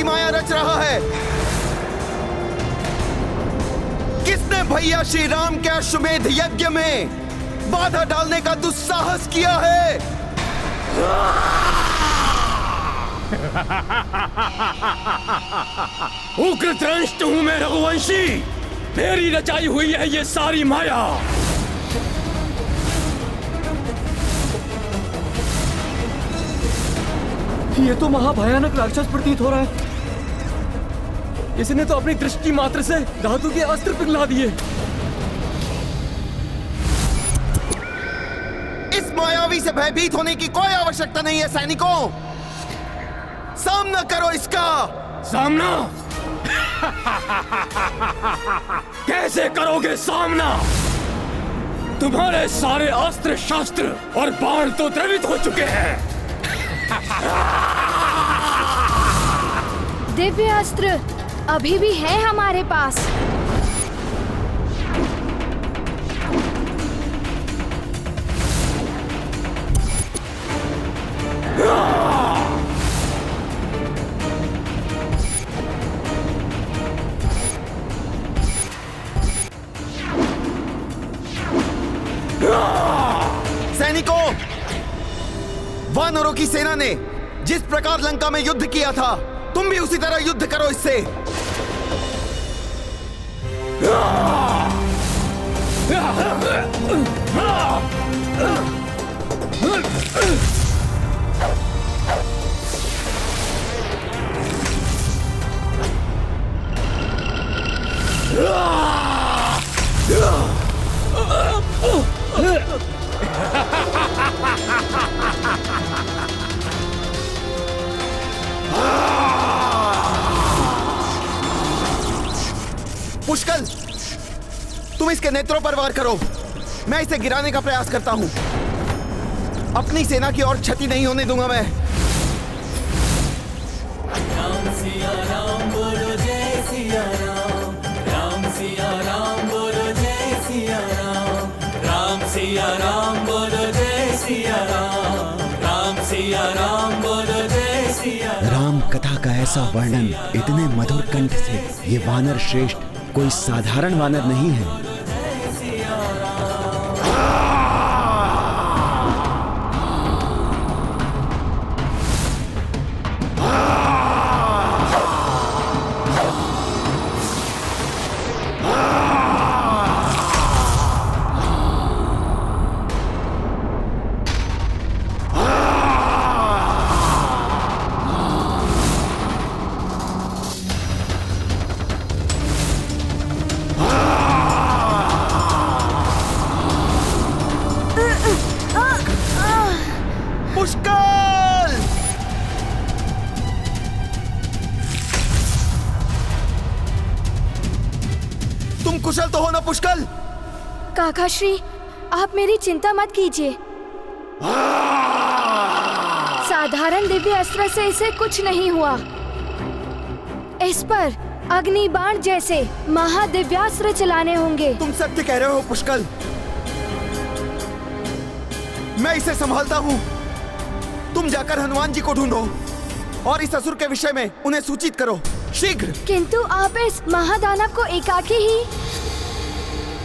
माया रच रहा है? किसने भैया श्री राम के अश्वमेध यज्ञ में बाधा डालने का दुस्साहस किया है? उग्रदंष्ट हूं मैं रघुवंशी, मेरी रचाई हुई है ये सारी माया। ये तो महाभयानक राक्षस प्रतीत हो रहा है। इसने तो अपनी दृष्टि मात्र से धातु के अस्त्र पिघला दिए। इस मायावी से भयभीत होने की कोई आवश्यकता नहीं है सैनिकों। सामना करो इसका। सामना? कैसे करोगे सामना? तुम्हारे सारे अस्त्र शस्त्र और बाण तो द्रवित हो चुके हैं। दिव्य अस्त्र अभी भी है हमारे पास। सैनिकों, वानरों की सेना ने जिस प्रकार लंका में युद्ध किया था, तुम भी उसी तरह युद्ध करो इससे। पुष्कल, तुम इसके नेत्रों पर वार करो। मैं इसे गिराने का प्रयास करता हूं। अपनी सेना की और क्षति नहीं होने दूंगा मैं। राम सिया राम बोलो जय सिया राम, राम सिया राम बोलो जय सिया राम, राम सिया राम बोलो जय सिया राम, राम सिया राम बोलो जय सिया राम। राम कथा का ऐसा वर्णन इतने मधुर कंठ से, ये वानर श्रेष्ठ कोई साधारण वानर नहीं है। पुष्कल! तुम कुशल तो हो ना पुष्कल? काका श्री, आप मेरी चिंता मत कीजिए। साधारण दिव्य अस्त्र से इसे कुछ नहीं हुआ। इस पर अग्नि बाण जैसे महादिव्यास्त्र चलाने होंगे। तुम सत्य कह रहे हो पुष्कल। मैं इसे संभालता हूँ। तुम जाकर हनुमान जी को ढूंढो और इस असुर के विषय में उन्हें सूचित करो शीघ्र। किंतु आप इस महादानव को एकाकी ही।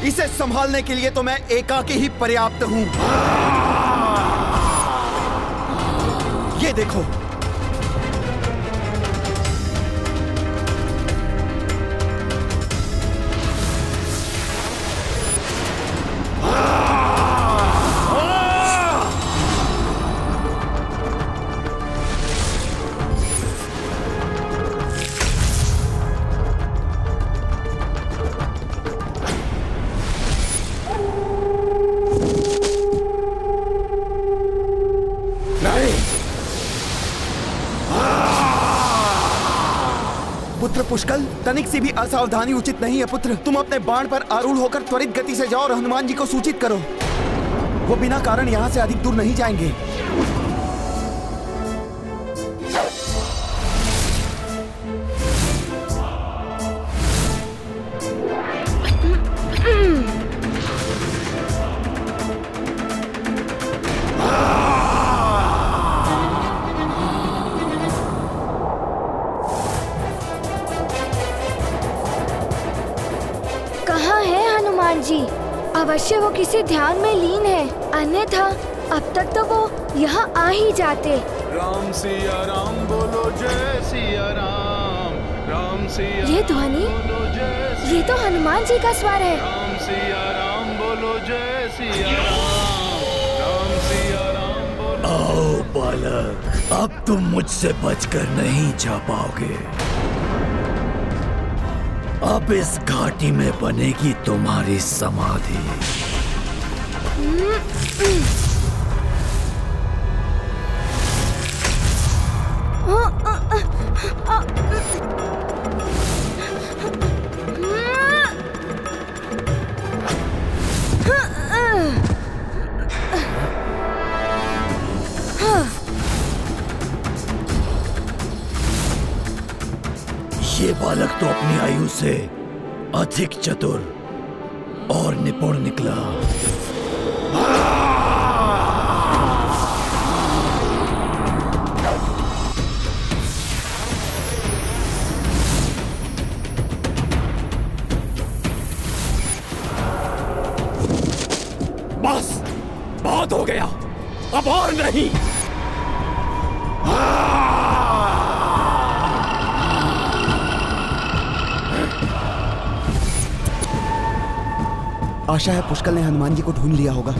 इसे संभालने के लिए तो मैं एकाकी ही पर्याप्त हूँ। ये देखो, पुत्र पुष्कल, तनिक सी भी असावधानी उचित नहीं है पुत्र। तुम अपने बाण पर आरूढ़ होकर त्वरित गति से जाओ और हनुमान जी को सूचित करो। वो बिना कारण यहाँ से अधिक दूर नहीं जाएंगे। हनुमान जी। अवश्य वो किसी ध्यान में लीन है, अन्यथा अब तक तो वो यहाँ आ ही जाते। राम सिया राम बोलो जय सिया राम, राम सिया ये ध्वनि, बोलो जय सिया ये तो हनुमान जी का स्वर है। राम सिया राम बोलो जय सिया राम, राम सिया राम बोलो। आओ बालक, अब तुम मुझसे बचकर नहीं जा पाओगे। अब इस घाटी में बनेगी तुम्हारी समाधि। ये बालक तो अपनी आयु से अधिक चतुर और निपुण निकला। बस, बहुत हो गया, अब और नहीं। आशा है पुष्कल ने हनुमान जी को ढूंढ लिया होगा।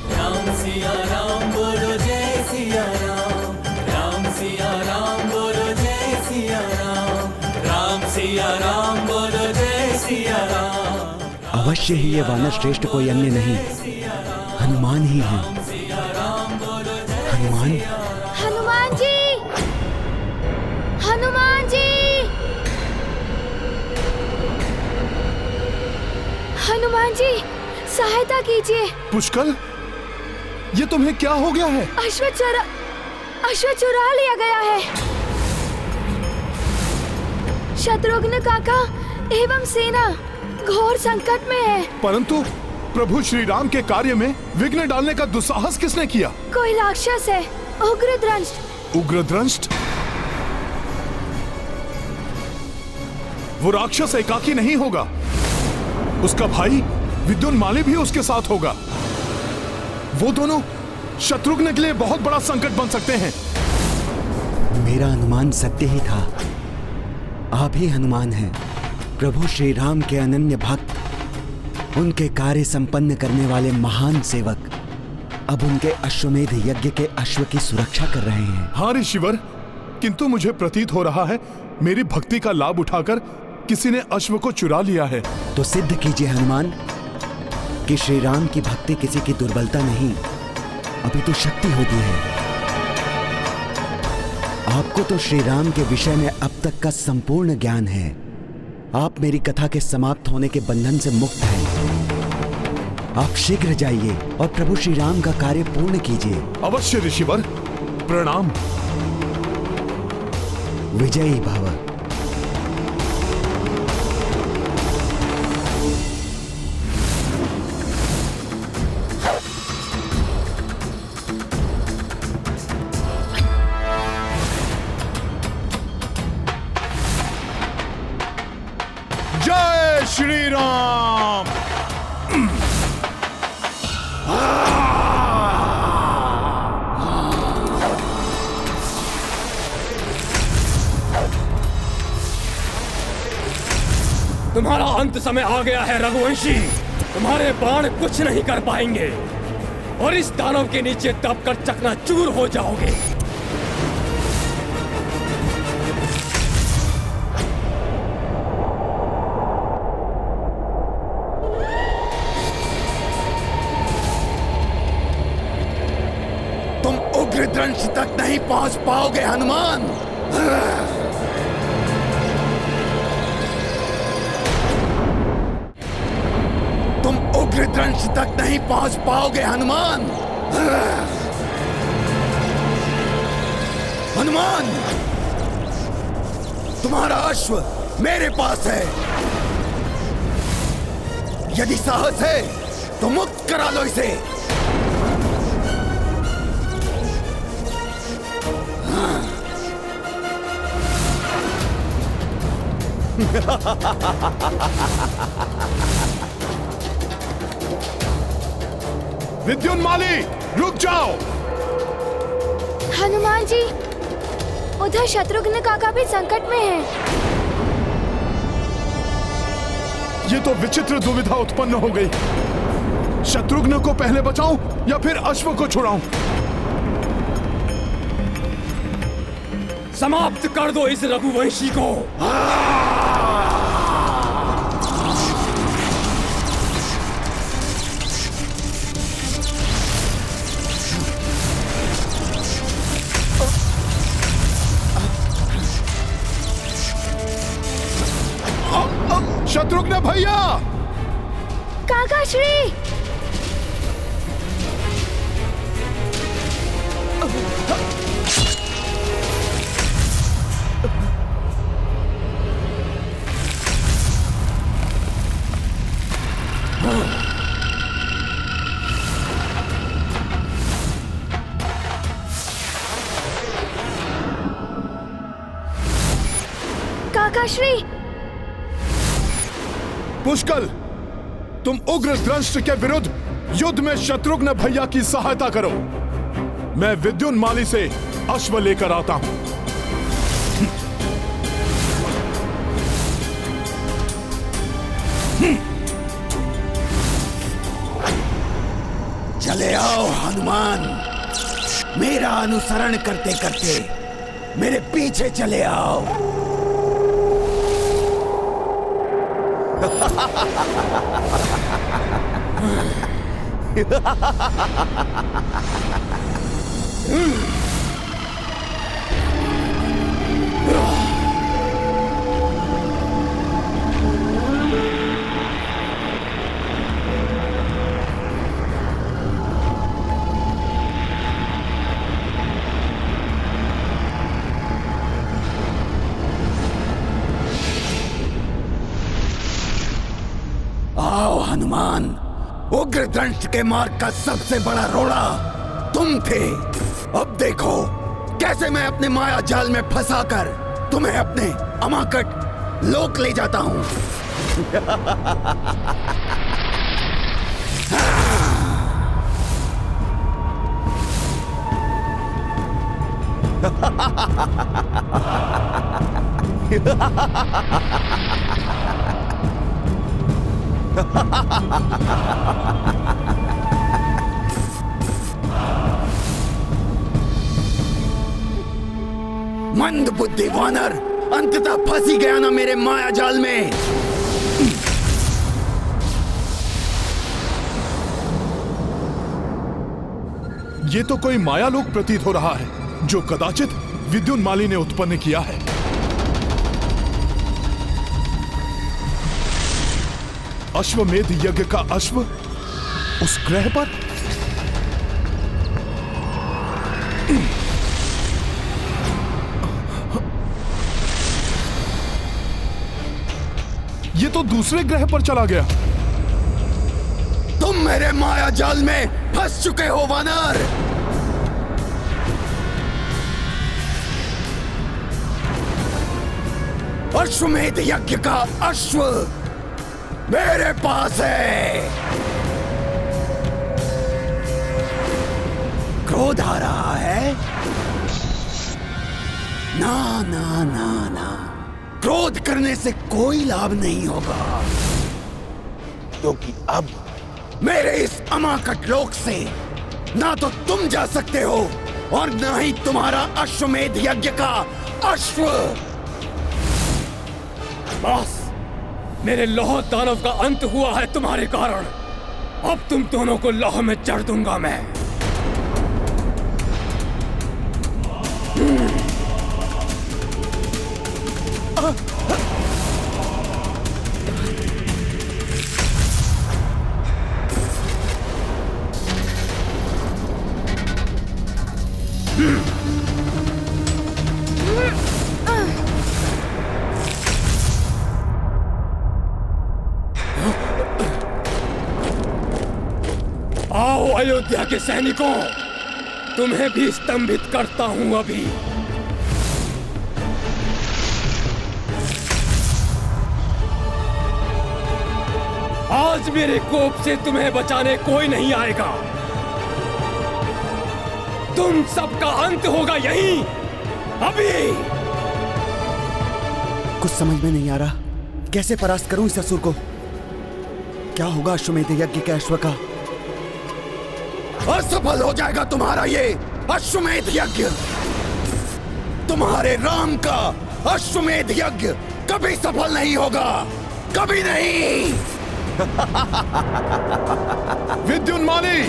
राम सिया राम बोलो जय सिया राम, राम सिया राम बोलो जय सिया राम, राम सिया राम बोलो जय सिया राम। अवश्य ही ये वानर श्रेष्ठ कोई अन्य नहीं, हनुमान ही है। हनुमान, हनुमान जी, हनुमान जी, हनुमान जी, सहायता कीजिए। पुष्कल, ये तुम्हें क्या हो गया है? अश्व चुरा लिया गया है। शत्रुघ्न काका एवं सेना घोर संकट में है। परंतु प्रभु श्री राम के कार्य में विघ्न डालने का दुस्साहस किसने किया? कोई राक्षस है, उग्रद्रंष्ट। उग्रद्रंष्ट? वो राक्षस एकाकी नहीं होगा, उसका भाई विद्युन्माली भी उसके साथ होगा। वो दोनों शत्रुघ्न के लिए बहुत बड़ा संकट बन सकते हैं। मेरा अनुमान सत्य ही था। आप ही हनुमान हैं, प्रभु श्री राम के अनन्य भक्त, उनके कार्य संपन्न करने वाले महान सेवक। अब उनके अश्वमेध यज्ञ के अश्व की सुरक्षा कर रहे हैं। हाँ ऋषिवर, किंतु मुझे प्रतीत हो रहा है मेरी भक्ति का लाभ उठाकर किसी ने अश्व को चुरा लिया है। तो सिद्ध कीजिए हनुमान कि श्री राम की भक्ति किसी की दुर्बलता नहीं, अभी तो शक्ति होती है। आपको तो श्री राम के विषय में अब तक का संपूर्ण ज्ञान है। आप मेरी कथा के समाप्त होने के बंधन से मुक्त हैं। आप शीघ्र जाइए और प्रभु श्री राम का कार्य पूर्ण कीजिए। अवश्य ऋषिवर, प्रणाम। विजयी भव। जय श्री राम। तुम्हारा अंत समय आ गया है रघुवंशी। तुम्हारे बाण कुछ नहीं कर पाएंगे और इस दानव के नीचे दबकर चकनाचूर हो जाओगे। तुम उग्रद्रंश तक नहीं पहुंच पाओगे हनुमान। तुम उग्रद्रंश तक नहीं पहुंच पाओगे हनुमान। हनुमान, तुम्हारा अश्व मेरे पास है। यदि साहस है तो मुक्त करा लो इसे। विद्युन्माली, रुक जाओ। हनुमान जी, उधर शत्रुघ्न काका भी संकट में हैं। ये तो विचित्र दुविधा उत्पन्न हो गई। शत्रुघ्न को पहले बचाऊं या फिर अश्व को छुड़ाऊं? समाप्त कर दो इस रघुवंशी को। शत्रुघ्न भैया! काका श्री! काका श्री! पुष्कल, तुम उग्र दंष्ट के विरुद्ध युद्ध में शत्रुघ्न भैया की सहायता करो। मैं विद्युन्माली से अश्व लेकर आता हूं। चले आओ हनुमान, मेरा अनुसरण करते करते मेरे पीछे चले आओ। आओ हनुमान, उग्र दंष्ट के मार्ग का सबसे बड़ा रोड़ा तुम थे। अब देखो कैसे मैं अपने माया जाल में फंसाकर तुम्हें अपने अमाकट लोक ले जाता हूं। मंद बुद्धि वानर, अंततः फंसी गया ना मेरे माया जाल में। ये तो कोई मायालोक प्रतीत हो रहा है जो कदाचित विद्युन्माली ने उत्पन्न किया है। अश्वमेध यज्ञ का अश्व उस ग्रह पर? ये तो दूसरे ग्रह पर चला गया। तुम मेरे माया जाल में फंस चुके हो वानर। अश्वमेध यज्ञ का अश्व मेरे पास है। क्रोध आ रहा है? ना ना ना ना, क्रोध करने से कोई लाभ नहीं होगा, क्योंकि अब मेरे इस अमाकट लोक से ना तो तुम जा सकते हो और ना ही तुम्हारा अश्वमेध यज्ञ का अश्व। बस, मेरे लौह दानव का अंत हुआ है तुम्हारे कारण। अब तुम दोनों को लौह में चढ़ दूंगा मैं। आओ अयोध्या के सैनिकों, तुम्हें भी स्तंभित करता हूं अभी। आज मेरे कोप से तुम्हें बचाने कोई नहीं आएगा। तुम सबका अंत होगा यहीं, अभी। कुछ समझ में नहीं आ रहा, कैसे परास्त करूं इस असुर को? क्या होगा अश्वमेध यज्ञ के अश्व का? असफल हो जाएगा तुम्हारा ये अश्वमेध यज्ञ। तुम्हारे राम का अश्वमेध यज्ञ कभी सफल नहीं होगा, कभी नहीं। विद्युन्माली,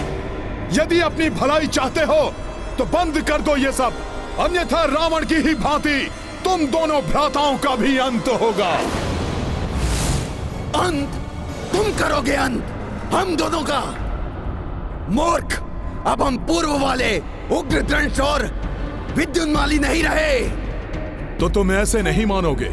यदि अपनी भलाई चाहते हो तो बंद कर दो ये सब, अन्यथा रावण की ही भांति तुम दोनों भ्राताओं का भी अंत होगा। अंत? तुम करोगे अंत हम दोनों का? मूर्ख, अब हम पूर्व वाले उग्र दंश और विद्युन्माली नहीं रहे। तो तुम ऐसे नहीं मानोगे।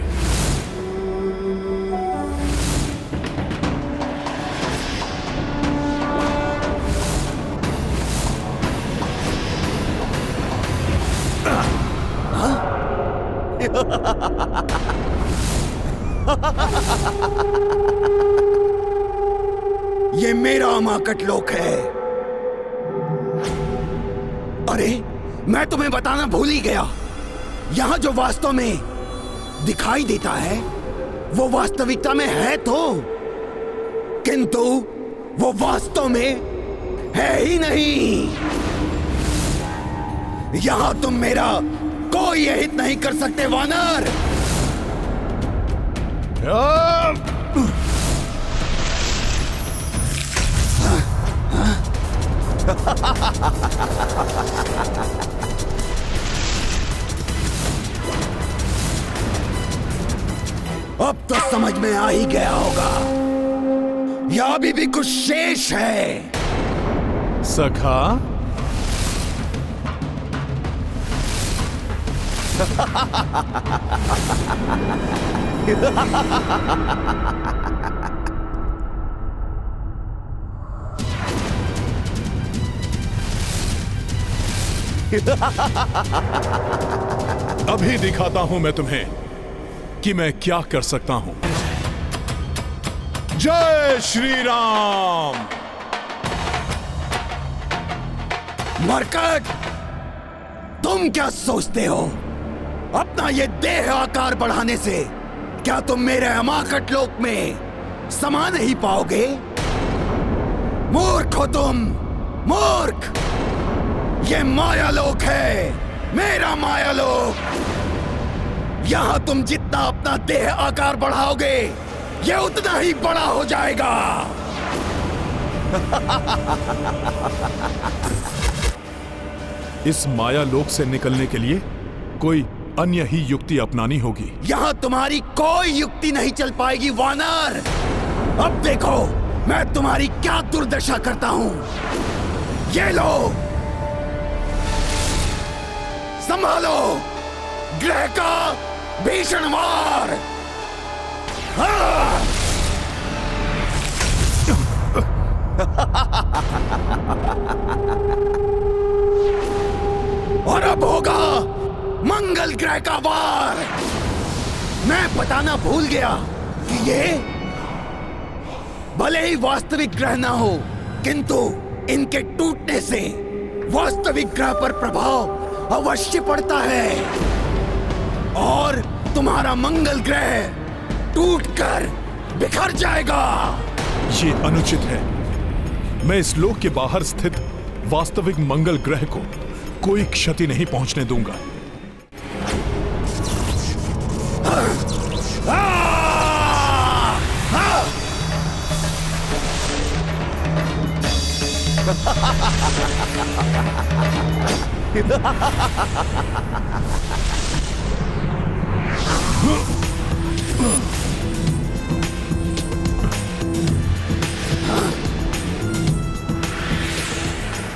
ये मेरा अमाकट लोक है। अरे, मैं तुम्हें बताना भूल ही गया, यहां जो वास्तव में दिखाई देता है वो वास्तविकता में है तो, किंतु वो वास्तव में है ही नहीं। यहां तुम मेरा कोई हित नहीं कर सकते वानर। अब तो समझ में आ ही गया होगा, या अभी भी कुछ शेष है। सखा, अभी दिखाता हूं मैं तुम्हें कि मैं क्या कर सकता हूं। जय श्री राम। मरकट, तुम क्या सोचते हो अपना ये देह आकार बढ़ाने से क्या तुम मेरे अमाकट लोक में समा नहीं पाओगे? मूर्ख हो तुम, मूर्ख। ये माया लोक है, मेरा माया लोक। यहां तुम जितना अपना देह आकार बढ़ाओगे ये उतना ही बड़ा हो जाएगा। इस माया लोक से निकलने के लिए कोई अन्य ही युक्ति अपनानी होगी। यहां तुम्हारी कोई युक्ति नहीं चल पाएगी वानर। अब देखो मैं तुम्हारी क्या दुर्दशा करता हूं। ये लो, संभालो ग्रह का भीषण वार। और अब होगा मंगल ग्रह का वार। मैं बताना भूल गया कि ये भले ही वास्तविक ग्रह ना हो, किंतु इनके टूटने से वास्तविक ग्रह पर प्रभाव अवश्य पड़ता है और तुम्हारा मंगल ग्रह टूटकर बिखर जाएगा। ये अनुचित है। मैं इस लोक के बाहर स्थित वास्तविक मंगल ग्रह को कोई क्षति नहीं पहुंचने दूंगा।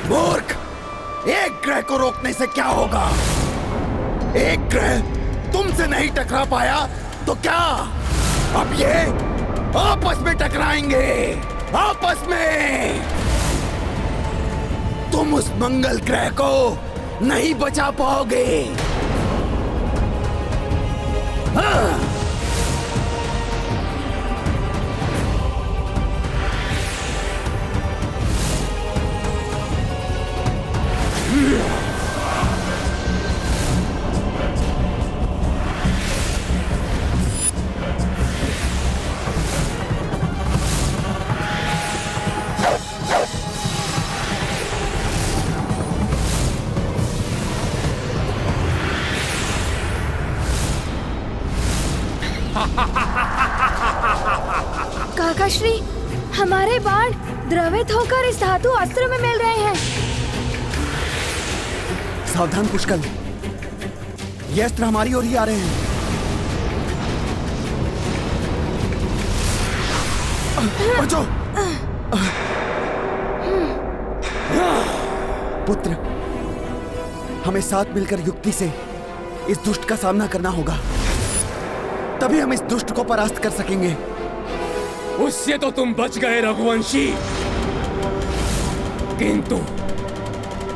मूर्ख, एक ग्रह को रोकने से क्या होगा? एक ग्रह तुमसे नहीं टकरा पाया तो क्या अब ये आपस में टकराएंगे? आपस में तुम उस मंगल ग्रह को नहीं बचा पाओगे। हाँ। हमारे बाण द्रवित होकर इस धातु अस्त्र में मिल रहे हैं। सावधान पुष्कल, ये अस्त्र हमारी ओर ही आ रहे हैं। बचो! पुत्र, हमें साथ मिलकर युक्ति से इस दुष्ट का सामना करना होगा, तभी हम इस दुष्ट को परास्त कर सकेंगे। उससे तो तुम बच गए रघुवंशी, किंतु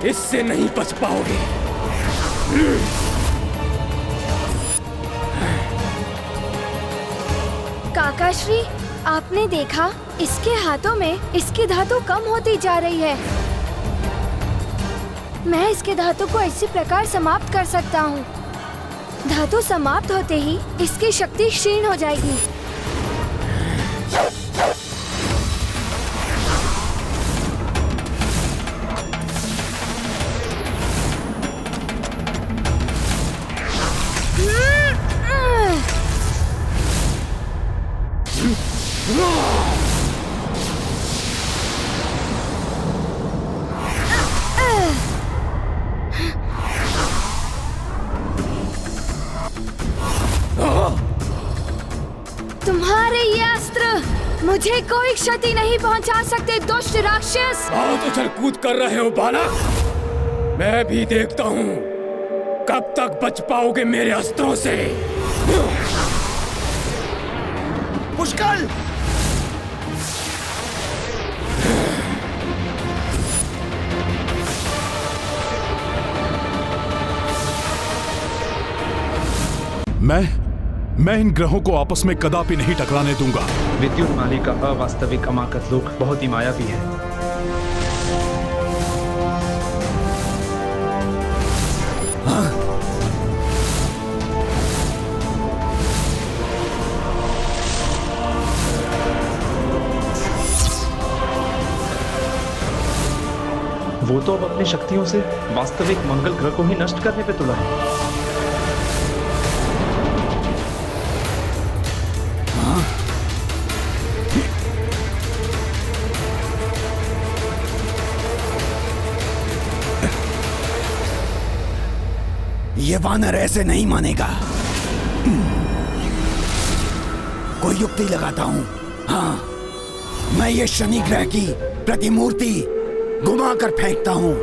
इससे नहीं बच पाओगे। काकाश्री, आपने देखा इसके हाथों में इसकी धातु कम होती जा रही है। मैं इसके धातु को इसी प्रकार समाप्त कर सकता हूँ। धातु समाप्त होते ही इसकी शक्ति क्षीण हो जाएगी। तुम्हारे ये अस्त्र मुझे कोई क्षति नहीं पहुंचा सकते, दुष्ट राक्षस। बहुत उछल कूद कर रहे हो बालक, मैं भी देखता हूँ कब तक बच पाओगे मेरे अस्त्रों से। पुष्कल! मैं इन ग्रहों को आपस में कदापि नहीं टकराने दूंगा। विद्युत माली का अवास्तविक अमाकत लोक बहुत ही मायावी है। वो तो अब अपनी शक्तियों से वास्तविक मंगल ग्रह को ही नष्ट करने पे तुला है। ये वानर ऐसे नहीं मानेगा। कोई युक्ति लगाता हूं। हाँ, मैं ये शनि ग्रह की प्रतिमूर्ति घुमा कर फेंकता हूं।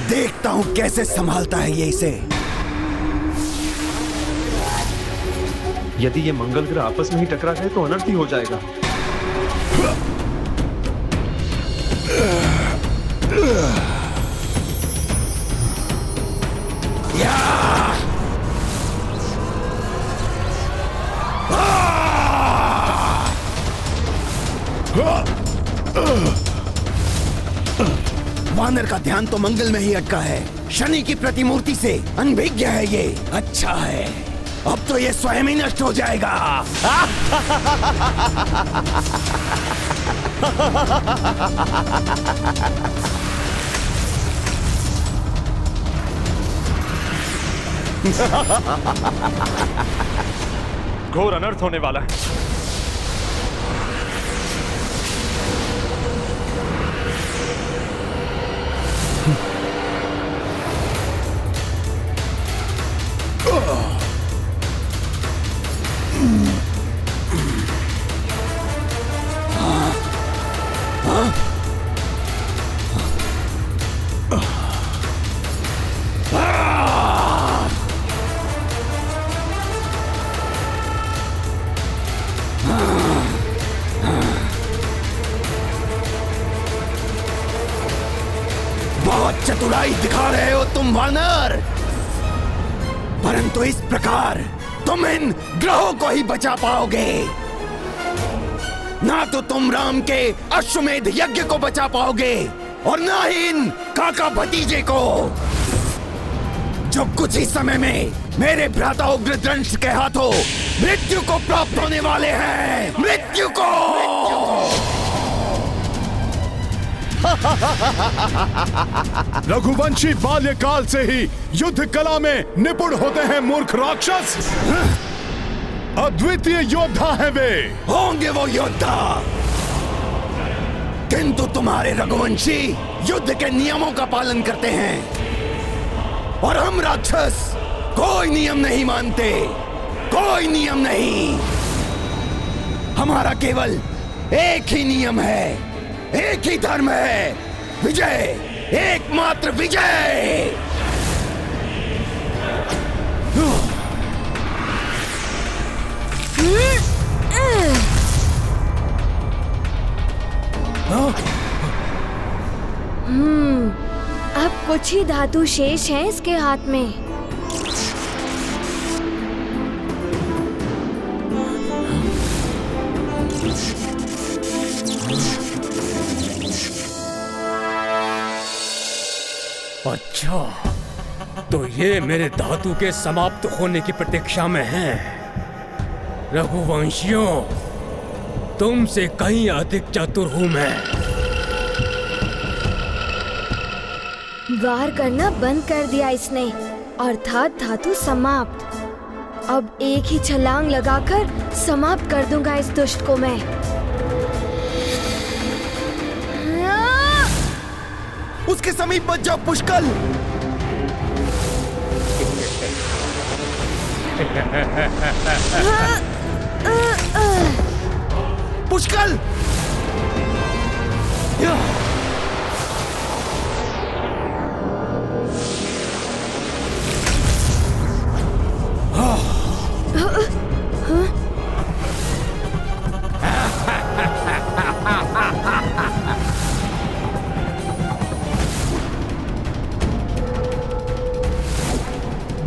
देखता हूं कैसे संभालता है ये इसे। यदि ये मंगल ग्रह आपस में ही टकरा गए तो अनर्थ ही हो जाएगा। वानर का ध्यान तो मंगल में ही अटका है, शनि की प्रतिमूर्ति से अनभिज्ञ है ये। अच्छा है, अब तो ये स्वयं ही नष्ट हो जाएगा। घोर अनर्थ होने वाला है। बहुत चतुराई दिखा रहे हो तुम वानर, परंतु इस प्रकार तुम इन ग्रहों को ही बचा पाओगे। ना तो तुम राम के अश्वमेध यज्ञ को बचा पाओगे और ना ही इन काका भतीजे को, जो कुछ ही समय में मेरे भ्राता उग्रदंश के हाथों मृत्यु को प्राप्त होने वाले हैं। मृत्यु को। रघुवंशी बाल्यकाल से ही युद्ध कला में निपुण होते हैं मूर्ख राक्षस। अद्वितीय योद्धा हैं वे। होंगे वो योद्धा, किंतु तुम्हारे रघुवंशी युद्ध के नियमों का पालन करते हैं और हम राक्षस कोई नियम नहीं मानते, कोई नियम नहीं। हमारा केवल एक ही नियम है, एक ही धर्म है, विजय, एकमात्र विजय। अब कुछ ही धातु शेष हैं इसके हाथ में। अच्छा, तो ये मेरे धातु के समाप्त होने की प्रतीक्षा में हैं। रघुवंशियों, तुमसे कहीं अधिक चतुर हूं मैं। वार करना बंद कर दिया इसने, अर्थात धातु समाप्त। अब एक ही छलांग लगाकर समाप्त कर दूंगा इस दुष्ट को मैं। उसके समीप मत जाओ पुष्कल। पुष्कल!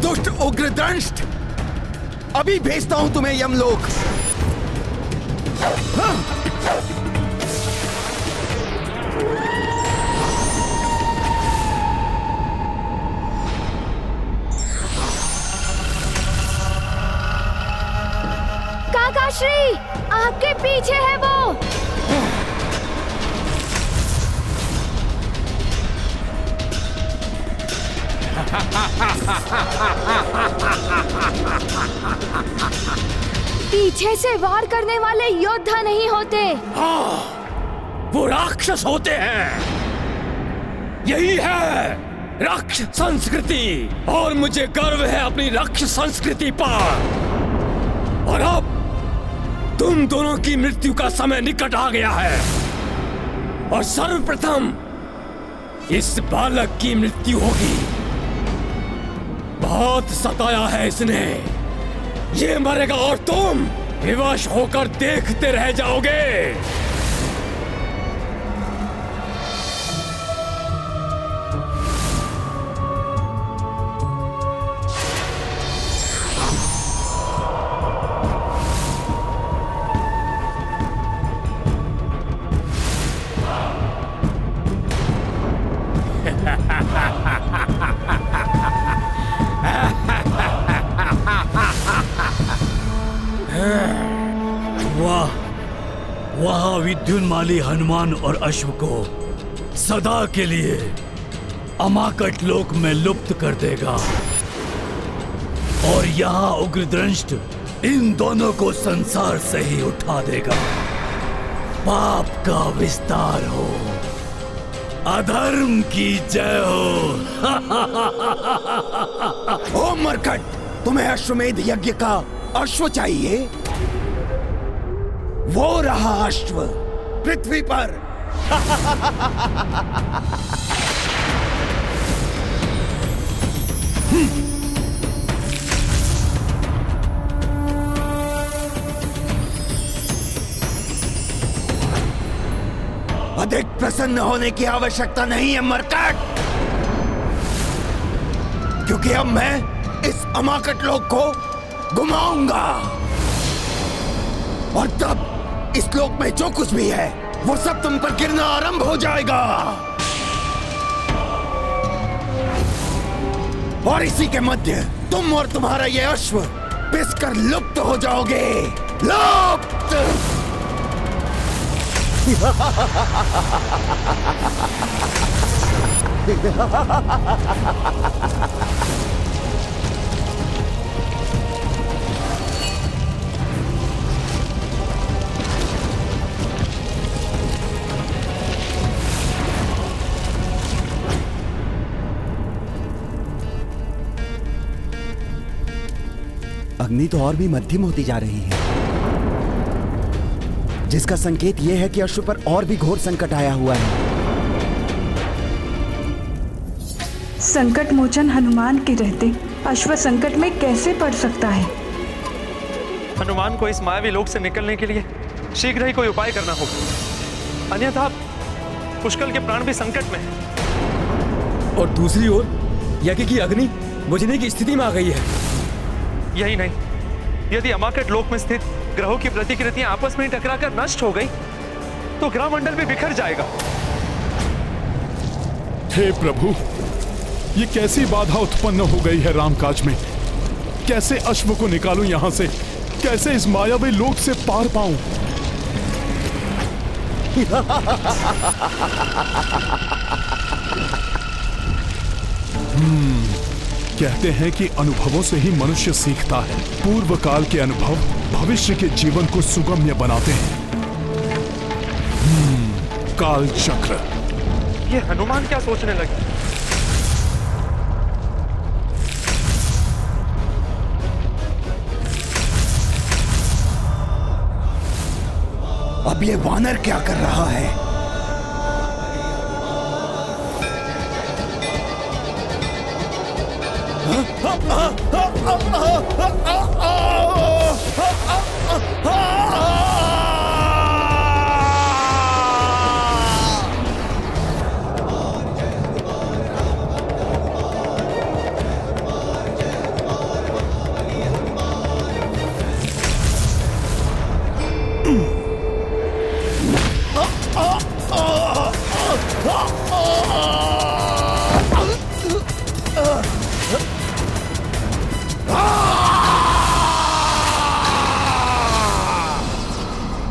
दुष्ट उग्रदंष्ट, अभी भेजता हूं तुम्हें यमलोक। काकाश्री, आपके पीछे है वो। पीछे से वार करने वाले योद्धा नहीं होते। हाँ, वो राक्षस होते हैं। यही है राक्षस संस्कृति, और मुझे गर्व है अपनी राक्षस संस्कृति पर। और अब तुम दोनों की मृत्यु का समय निकट आ गया है, और सर्वप्रथम इस बालक की मृत्यु होगी। बहुत सताया है इसने, ये मरेगा और तुम विवश होकर देखते रह जाओगे। वहां विद्युन्माली हनुमान और अश्व को सदा के लिए अमाकट लोक में लुप्त कर देगा, और यहाँ उग्रदंष्ट इन दोनों को संसार से ही उठा देगा। पाप का विस्तार हो, अधर्म की जय हो। ओ मरकट, तुम्हें अश्वमेध यज्ञ का अश्व चाहिए? वो रहा अश्व पृथ्वी पर। अधिक प्रसन्न होने की आवश्यकता नहीं है मरकट, क्योंकि अब मैं इस अमाकट लोक को घुमाऊंगा, और तब इस लोक में जो कुछ भी है वो सब तुम पर गिरना आरंभ हो जाएगा, और इसी के मध्य तुम और तुम्हारा ये अश्व पिसकर लुप्त हो जाओगे। लुप्त! अग्नि तो और भी मध्यम होती जा रही है, जिसका संकेत यह है कि अश्व पर और भी घोर संकट आया हुआ है। संकट मोचन हनुमान के रहते अश्व संकट में कैसे पड़ सकता है? हनुमान को इस मायावी लोक से निकलने के लिए शीघ्र ही कोई उपाय करना होगा, अन्यथा पुष्कल के प्राण भी संकट में हैं। और दूसरी ओर यज्ञ की अग्नि बुझने की स्थिति में आ गई है। यही नहीं, यदि अमाकट लोक में स्थित ग्रहों की प्रतिकृतियां आपस में टकराकर नष्ट हो गई तो ग्रह मंडल भी बिखर जाएगा। हे प्रभु, ये कैसी बाधा उत्पन्न हो गई है रामकाज में। कैसे अश्व को निकालूं यहां से, कैसे इस मायावी लोक से पार पाऊं। कहते हैं कि अनुभवों से ही मनुष्य सीखता है। पूर्व काल के अनुभव भविष्य के जीवन को सुगम्य बनाते हैं। काल चक्र। ये हनुमान क्या सोचने लगे? अब ये वानर क्या कर रहा है?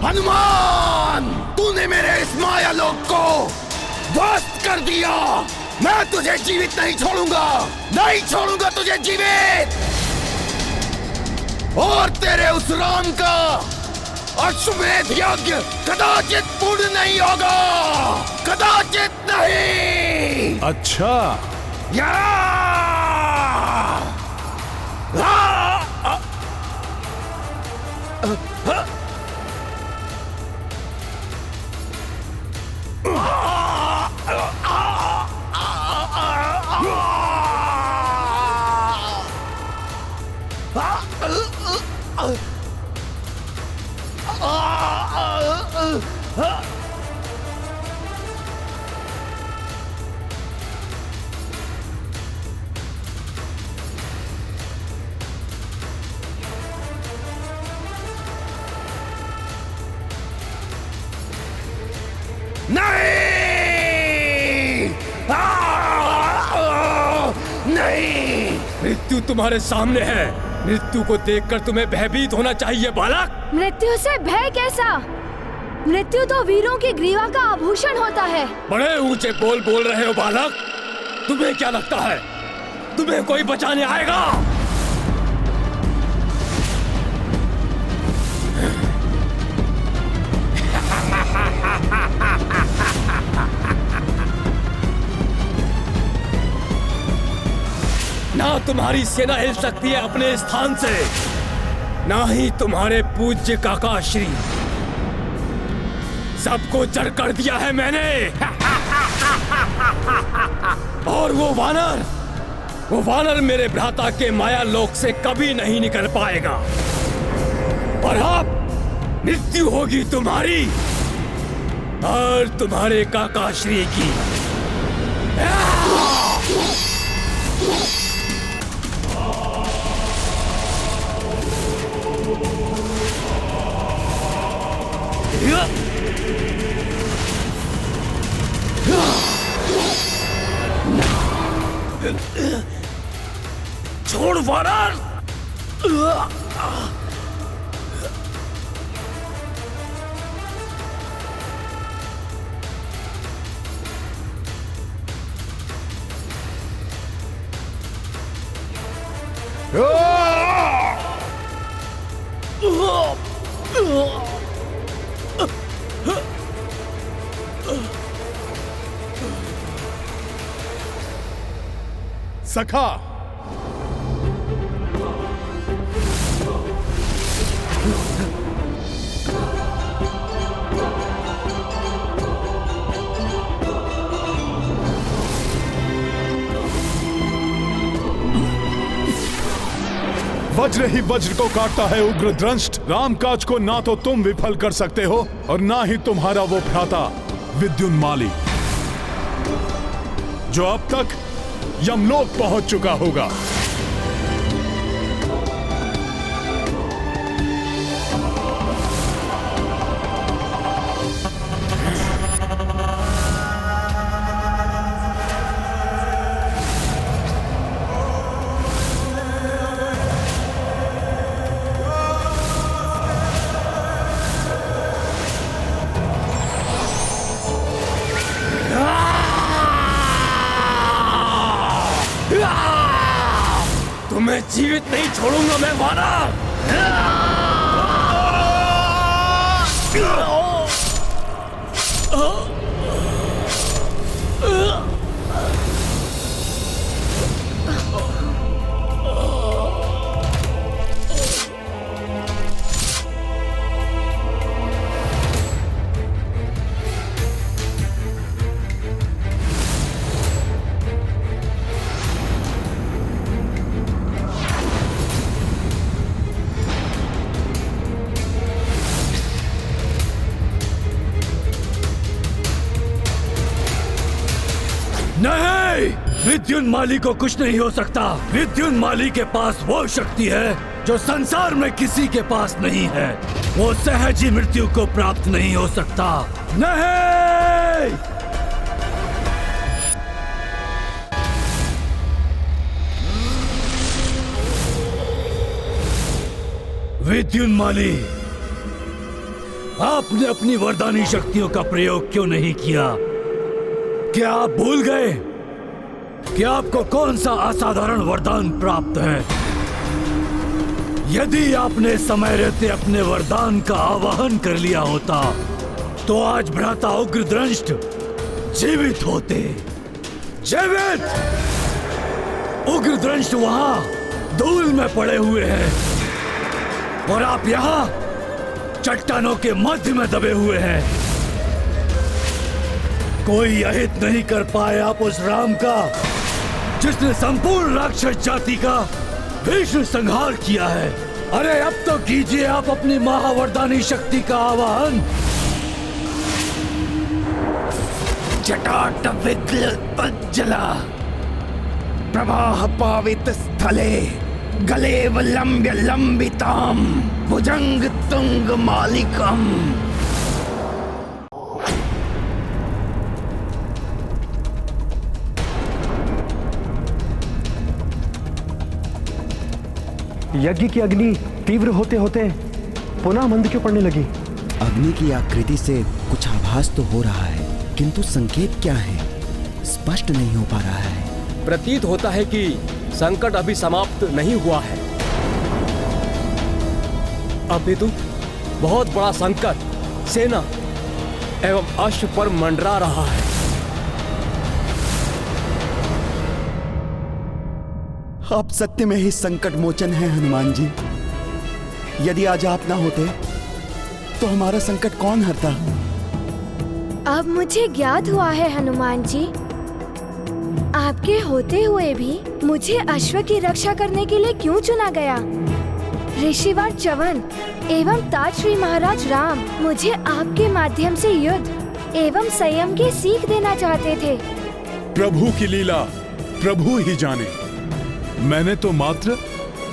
हनुमान, तूने मेरे इस माया लोक को ध्वस्त कर दिया। मैं तुझे जीवित नहीं छोड़ूंगा, नहीं छोड़ूंगा तुझे जीवित। और तेरे उस राम का अश्वमेध यज्ञ कदाचित पूर्ण नहीं होगा, कदाचित नहीं। अच्छा, नहीं, मृत्यु तुम्हारे सामने है। मृत्यु को देखकर तुम्हें भयभीत होना चाहिए बालक। मृत्यु से भय कैसा? मृत्यु तो वीरों की ग्रीवा का आभूषण होता है। बड़े ऊंचे बोल रहे हो बालक। तुम्हें क्या लगता है तुम्हें कोई बचाने आएगा? ना तुम्हारी सेना हिल सकती है अपने स्थान से, ना ही तुम्हारे पूज्य काका श्री। सबको जड़ कर दिया है मैंने। और वो वानर मेरे भ्राता के माया लोक से कभी नहीं निकल पाएगा। और अब मृत्यु होगी तुम्हारी और तुम्हारे काका श्री की। छोड़ वानर। सखा, वज्र ही वज्र को काटता है उग्र दृष्ट। रामकाज को ना तो तुम विफल कर सकते हो और ना ही तुम्हारा वो भ्राता विद्युन्माली, जो अब तक यमलोक पहुंच चुका होगा। तुम्हें जीवित नहीं छोड़ूंगा मैं वानर। नहीं, विद्युन्माली को कुछ नहीं हो सकता। विद्युन्माली के पास वो शक्ति है जो संसार में किसी के पास नहीं है। वो सहज ही मृत्यु को प्राप्त नहीं हो सकता। नहीं, विद्युन्माली, आपने अपनी वरदानी शक्तियों का प्रयोग क्यों नहीं किया? क्या आप भूल गए कि आपको कौन सा असाधारण वरदान प्राप्त है? यदि आपने समय रहते अपने वरदान का आवाहन कर लिया होता तो आज भ्राता उग्रदंष्ट जीवित होते। जीवित! उग्रदंष्ट वहां धूल में पड़े हुए हैं और आप यहां चट्टानों के मध्य में दबे हुए हैं। कोई अहित नहीं कर पाए आप उस राम का जिसने संपूर्ण राक्षस जाति का भीषण संहार किया है। अरे अब तो कीजिए आप अपनी महावरदानी शक्ति का आवाहन। जटाटविद्युज्ज्वला प्रवाह पावित स्थले गलेव लंब्य लंबिताम भुजंग तुंग मालिकम। यज्ञ की अग्नि तीव्र होते होते पुनः मंद क्यों पड़ने लगी? अग्नि की आकृति से कुछ आभास तो हो रहा है, किंतु संकेत क्या है स्पष्ट नहीं हो पा रहा है। प्रतीत होता है कि संकट अभी समाप्त नहीं हुआ है। अभी तो बहुत बड़ा संकट सेना एवं अश्व पर मंडरा रहा है। आप सत्य में ही संकट मोचन है हनुमान जी। यदि आज आप ना होते तो हमारा संकट कौन हरता? अब मुझे ज्ञात हुआ है हनुमान जी, आपके होते हुए भी मुझे अश्व की रक्षा करने के लिए क्यों चुना गया? ऋषिवर च्यवन एवं तात श्री महाराज राम मुझे आपके माध्यम से युद्ध एवं संयम की सीख देना चाहते थे। प्रभु की लीला प्रभु ही जाने। मैंने तो मात्र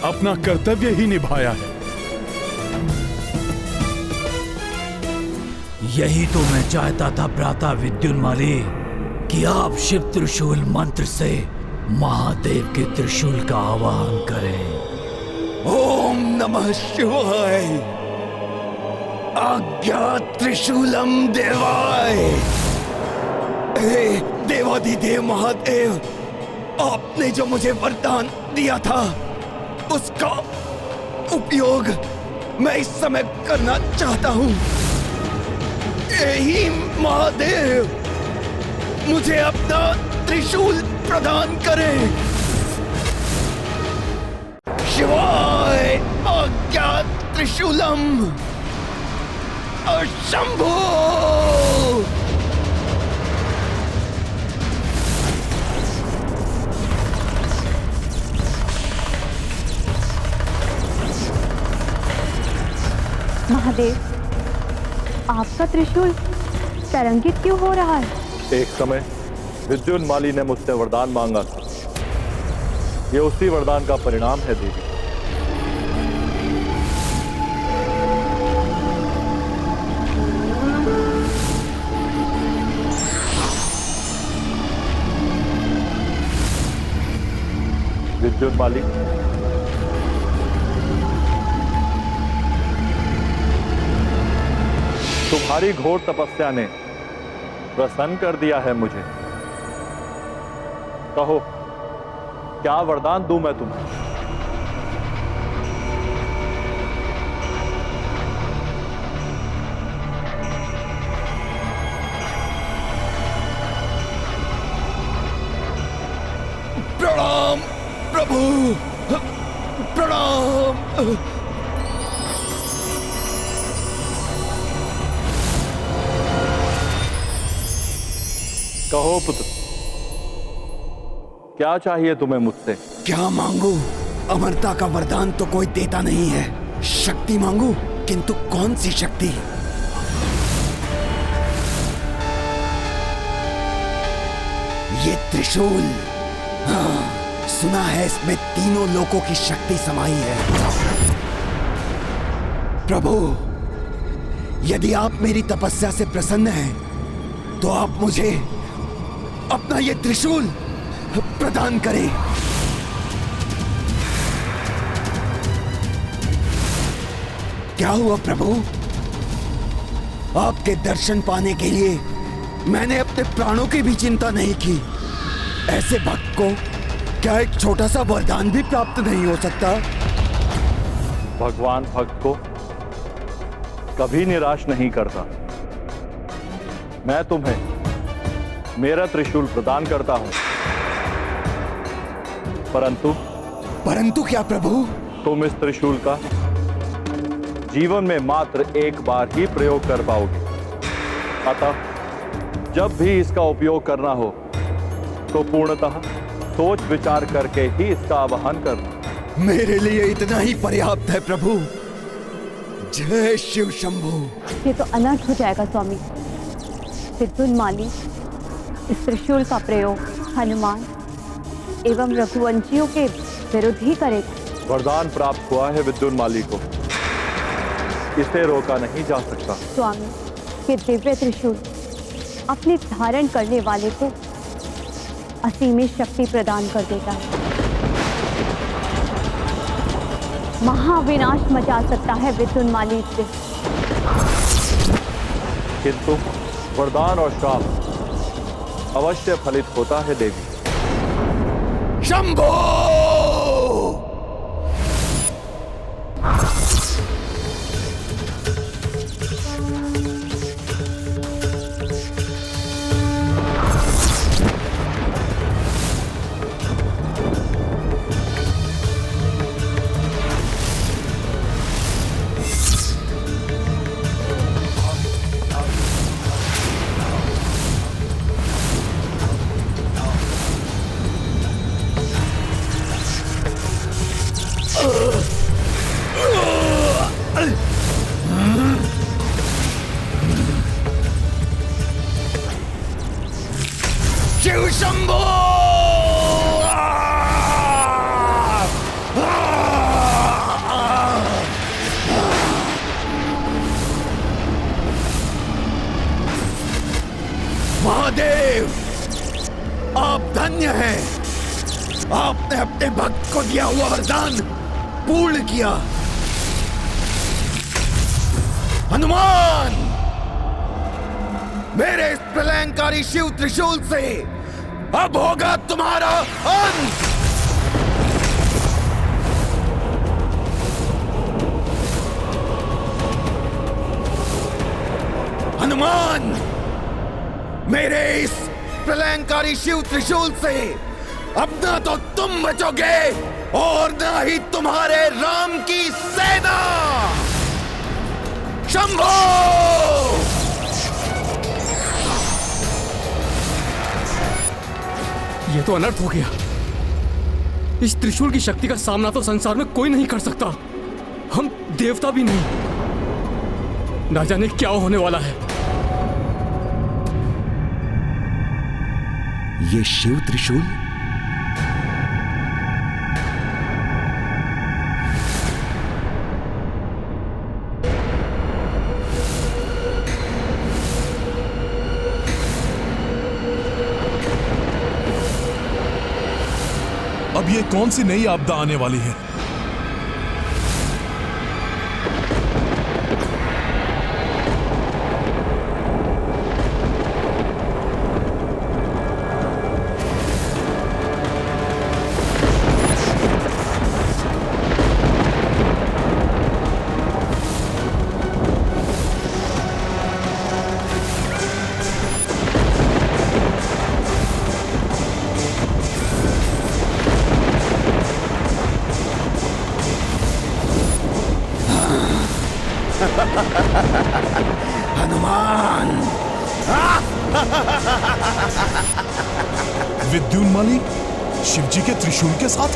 अपना कर्तव्य ही निभाया है। यही तो मैं चाहता था भ्राता विद्युन्माली कि आप शिव त्रिशूल मंत्र से महादेव के त्रिशूल का आवाहन करें। ओम नमः शिवाय। आज्ञा त्रिशूलम देवाय। हे देवाधिदेव महादेव, आपने जो मुझे वरदान दिया था उसका उपयोग मैं इस समय करना चाहता हूँ। यही महादेव मुझे अपना त्रिशूल प्रदान करें। शिवाय आज्ञा त्रिशूलम शंभो। महादेव, आपका त्रिशूल तरंगित क्यों हो रहा है? एक समय विद्युन्माली ने मुझसे वरदान मांगा था। ये उसी वरदान का परिणाम है देवी। विद्युन्माली, तुम्हारी घोर तपस्या ने प्रसन्न कर दिया है मुझे। कहो, क्या वरदान दूं मैं तुम्हें? प्रणाम प्रभु, प्रणाम। कहो पुत्र, क्या चाहिए तुम्हें मुझसे? क्या मांगू? अमरता का वरदान तो कोई देता नहीं है। शक्ति मांगू, किंतु कौन सी शक्ति? ये त्रिशूल, हाँ, सुना है इसमें तीनों लोकों की शक्ति समाई है। प्रभु, यदि आप मेरी तपस्या से प्रसन्न हैं, तो आप मुझे अपना ये त्रिशूल प्रदान करें। क्या हुआ प्रभु? आपके दर्शन पाने के लिए मैंने अपने प्राणों की भी चिंता नहीं की। ऐसे भक्त को क्या एक छोटा सा वरदान भी प्राप्त नहीं हो सकता? भगवान भक्त को कभी निराश नहीं करता। मैं तुम्हें मेरा त्रिशूल प्रदान करता हूं, परंतु क्या प्रभु? तुम इस त्रिशूल का जीवन में मात्र एक बार ही प्रयोग कर पाओगे। अतः जब भी इसका उपयोग करना हो तो पूर्णतः सोच विचार करके ही इसका आवाहन करना। मेरे लिए इतना ही पर्याप्त है प्रभु। जय शिव शंभू। ये तो अनर्थ हो जाएगा स्वामी। विद्युन्माली इस त्रिशूल का प्रयोग हनुमान एवं रघुवंशियों के विरुद्ध ही करेगा। वरदान प्राप्त हुआ है विद्युन्माली को, इसे रोका नहीं जा सकता। स्वामी, ये दिव्य त्रिशूल अपने धारण करने वाले को असीमित शक्ति प्रदान कर देता है। महाविनाश मचा सकता है विद्युन्माली से। किंतु वरदान और श्राप अवश्य फलित होता है देवी। शंभो! शिव शंभो! महादेव, आप धन्य हैं। आपने अपने भक्त को दिया हुआ वरदान पूर्ण किया। हनुमान, मेरे इस प्रलयंकारी शिव त्रिशूल से अब होगा तुम्हारा अंत। हनुमान, मेरे इस प्रलयंकारी शिव त्रिशूल से अब ना तो तुम बचोगे और ना ही तुम्हारे राम की सेना। शंभो! यह तो अनर्थ हो गया। इस त्रिशूल की शक्ति का सामना तो संसार में कोई नहीं कर सकता, हम देवता भी नहीं। ना जाने क्या होने वाला है। ये शिव त्रिशूल? अब ये कौन सी नई आपदा आने वाली है? हनुमान! विद्युन्माली शिवजी के त्रिशूल के साथ?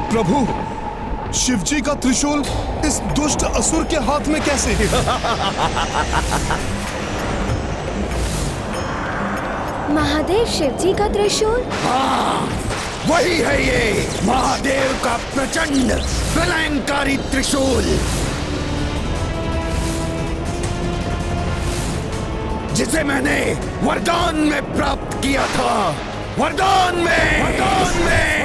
प्रभु, शिवजी का त्रिशूल इस दुष्ट असुर के हाथ में कैसे? महादेव शिवजी का त्रिशूल? हाँ, वही है ये महादेव का प्रचंड प्रलयंकारी त्रिशूल, जिसे मैंने वरदान में प्राप्त किया था। वरदान में, वरदान में।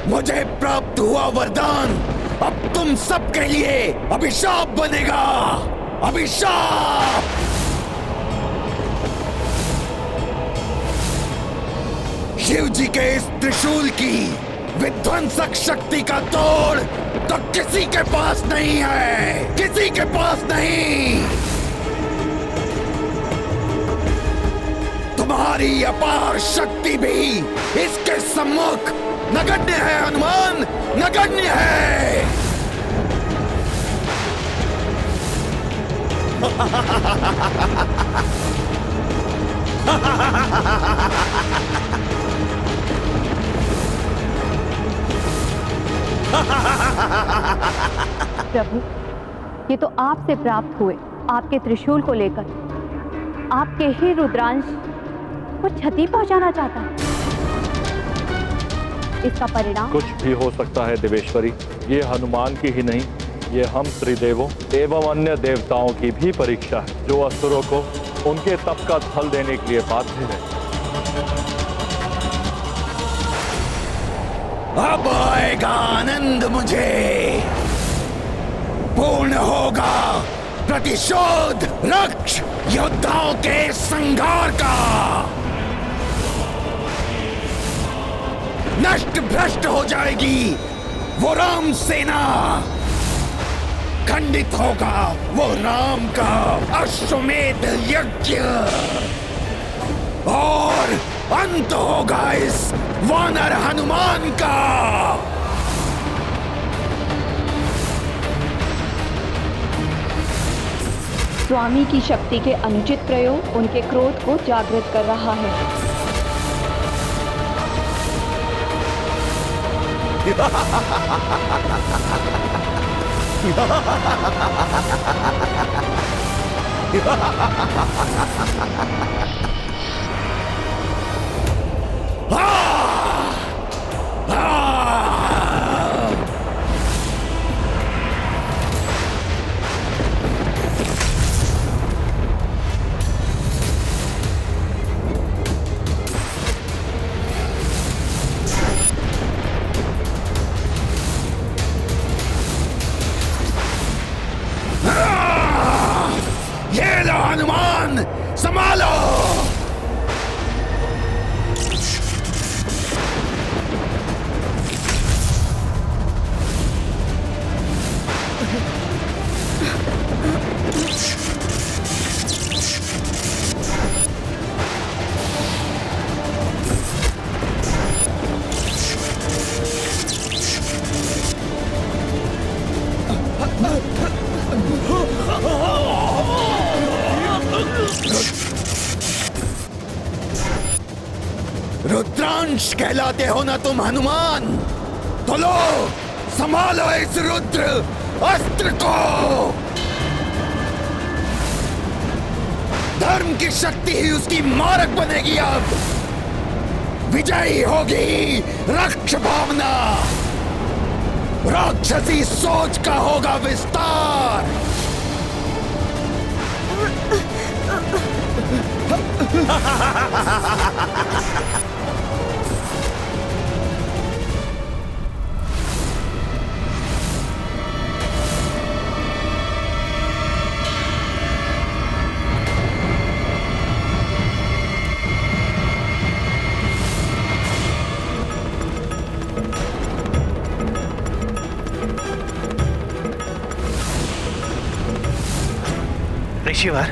मुझे प्राप्त हुआ वरदान अब तुम सबके लिए अभिशाप बनेगा। अभिशाप! शिव जी के इस त्रिशूल की विध्वंसक शक्ति का तोड़ तो किसी के पास नहीं है, किसी के पास नहीं। तुम्हारी अपार शक्ति भी इसके सम्मुख नगण्य है हनुमान, नगण्य है। प्रभु, ये तो आपसे प्राप्त हुए आपके त्रिशूल को लेकर आपके ही रुद्रांश को क्षति पहुंचाना चाहता है। इसका परिणाम कुछ भी हो सकता है देवेश्वरी। ये हनुमान की ही नहीं, ये हम त्रिदेवों एवं अन्य देवताओं की भी परीक्षा है, जो असुरों को उनके तप का फल देने के लिए बाध्य है। अब आएगा आनंद मुझे, पूर्ण होगा प्रतिशोध रक्ष योद्धाओं के संघार का। नष्ट भ्रष्ट हो जाएगी वो राम सेना, खंडित होगा वो राम का अश्वमेध यज्ञ, और अंत होगा इस वानर हनुमान का। स्वामी की शक्ति के अनुचित प्रयोग उनके क्रोध को जागृत कर रहा है। चाहते हो ना तुम हनुमान? तो लो, संभालो इस रुद्र अस्त्र को। धर्म की शक्ति ही उसकी मारक बनेगी। अब विजयी होगी रक्ष भावना, राक्षसी सोच का होगा विस्तार। ऋषिवर,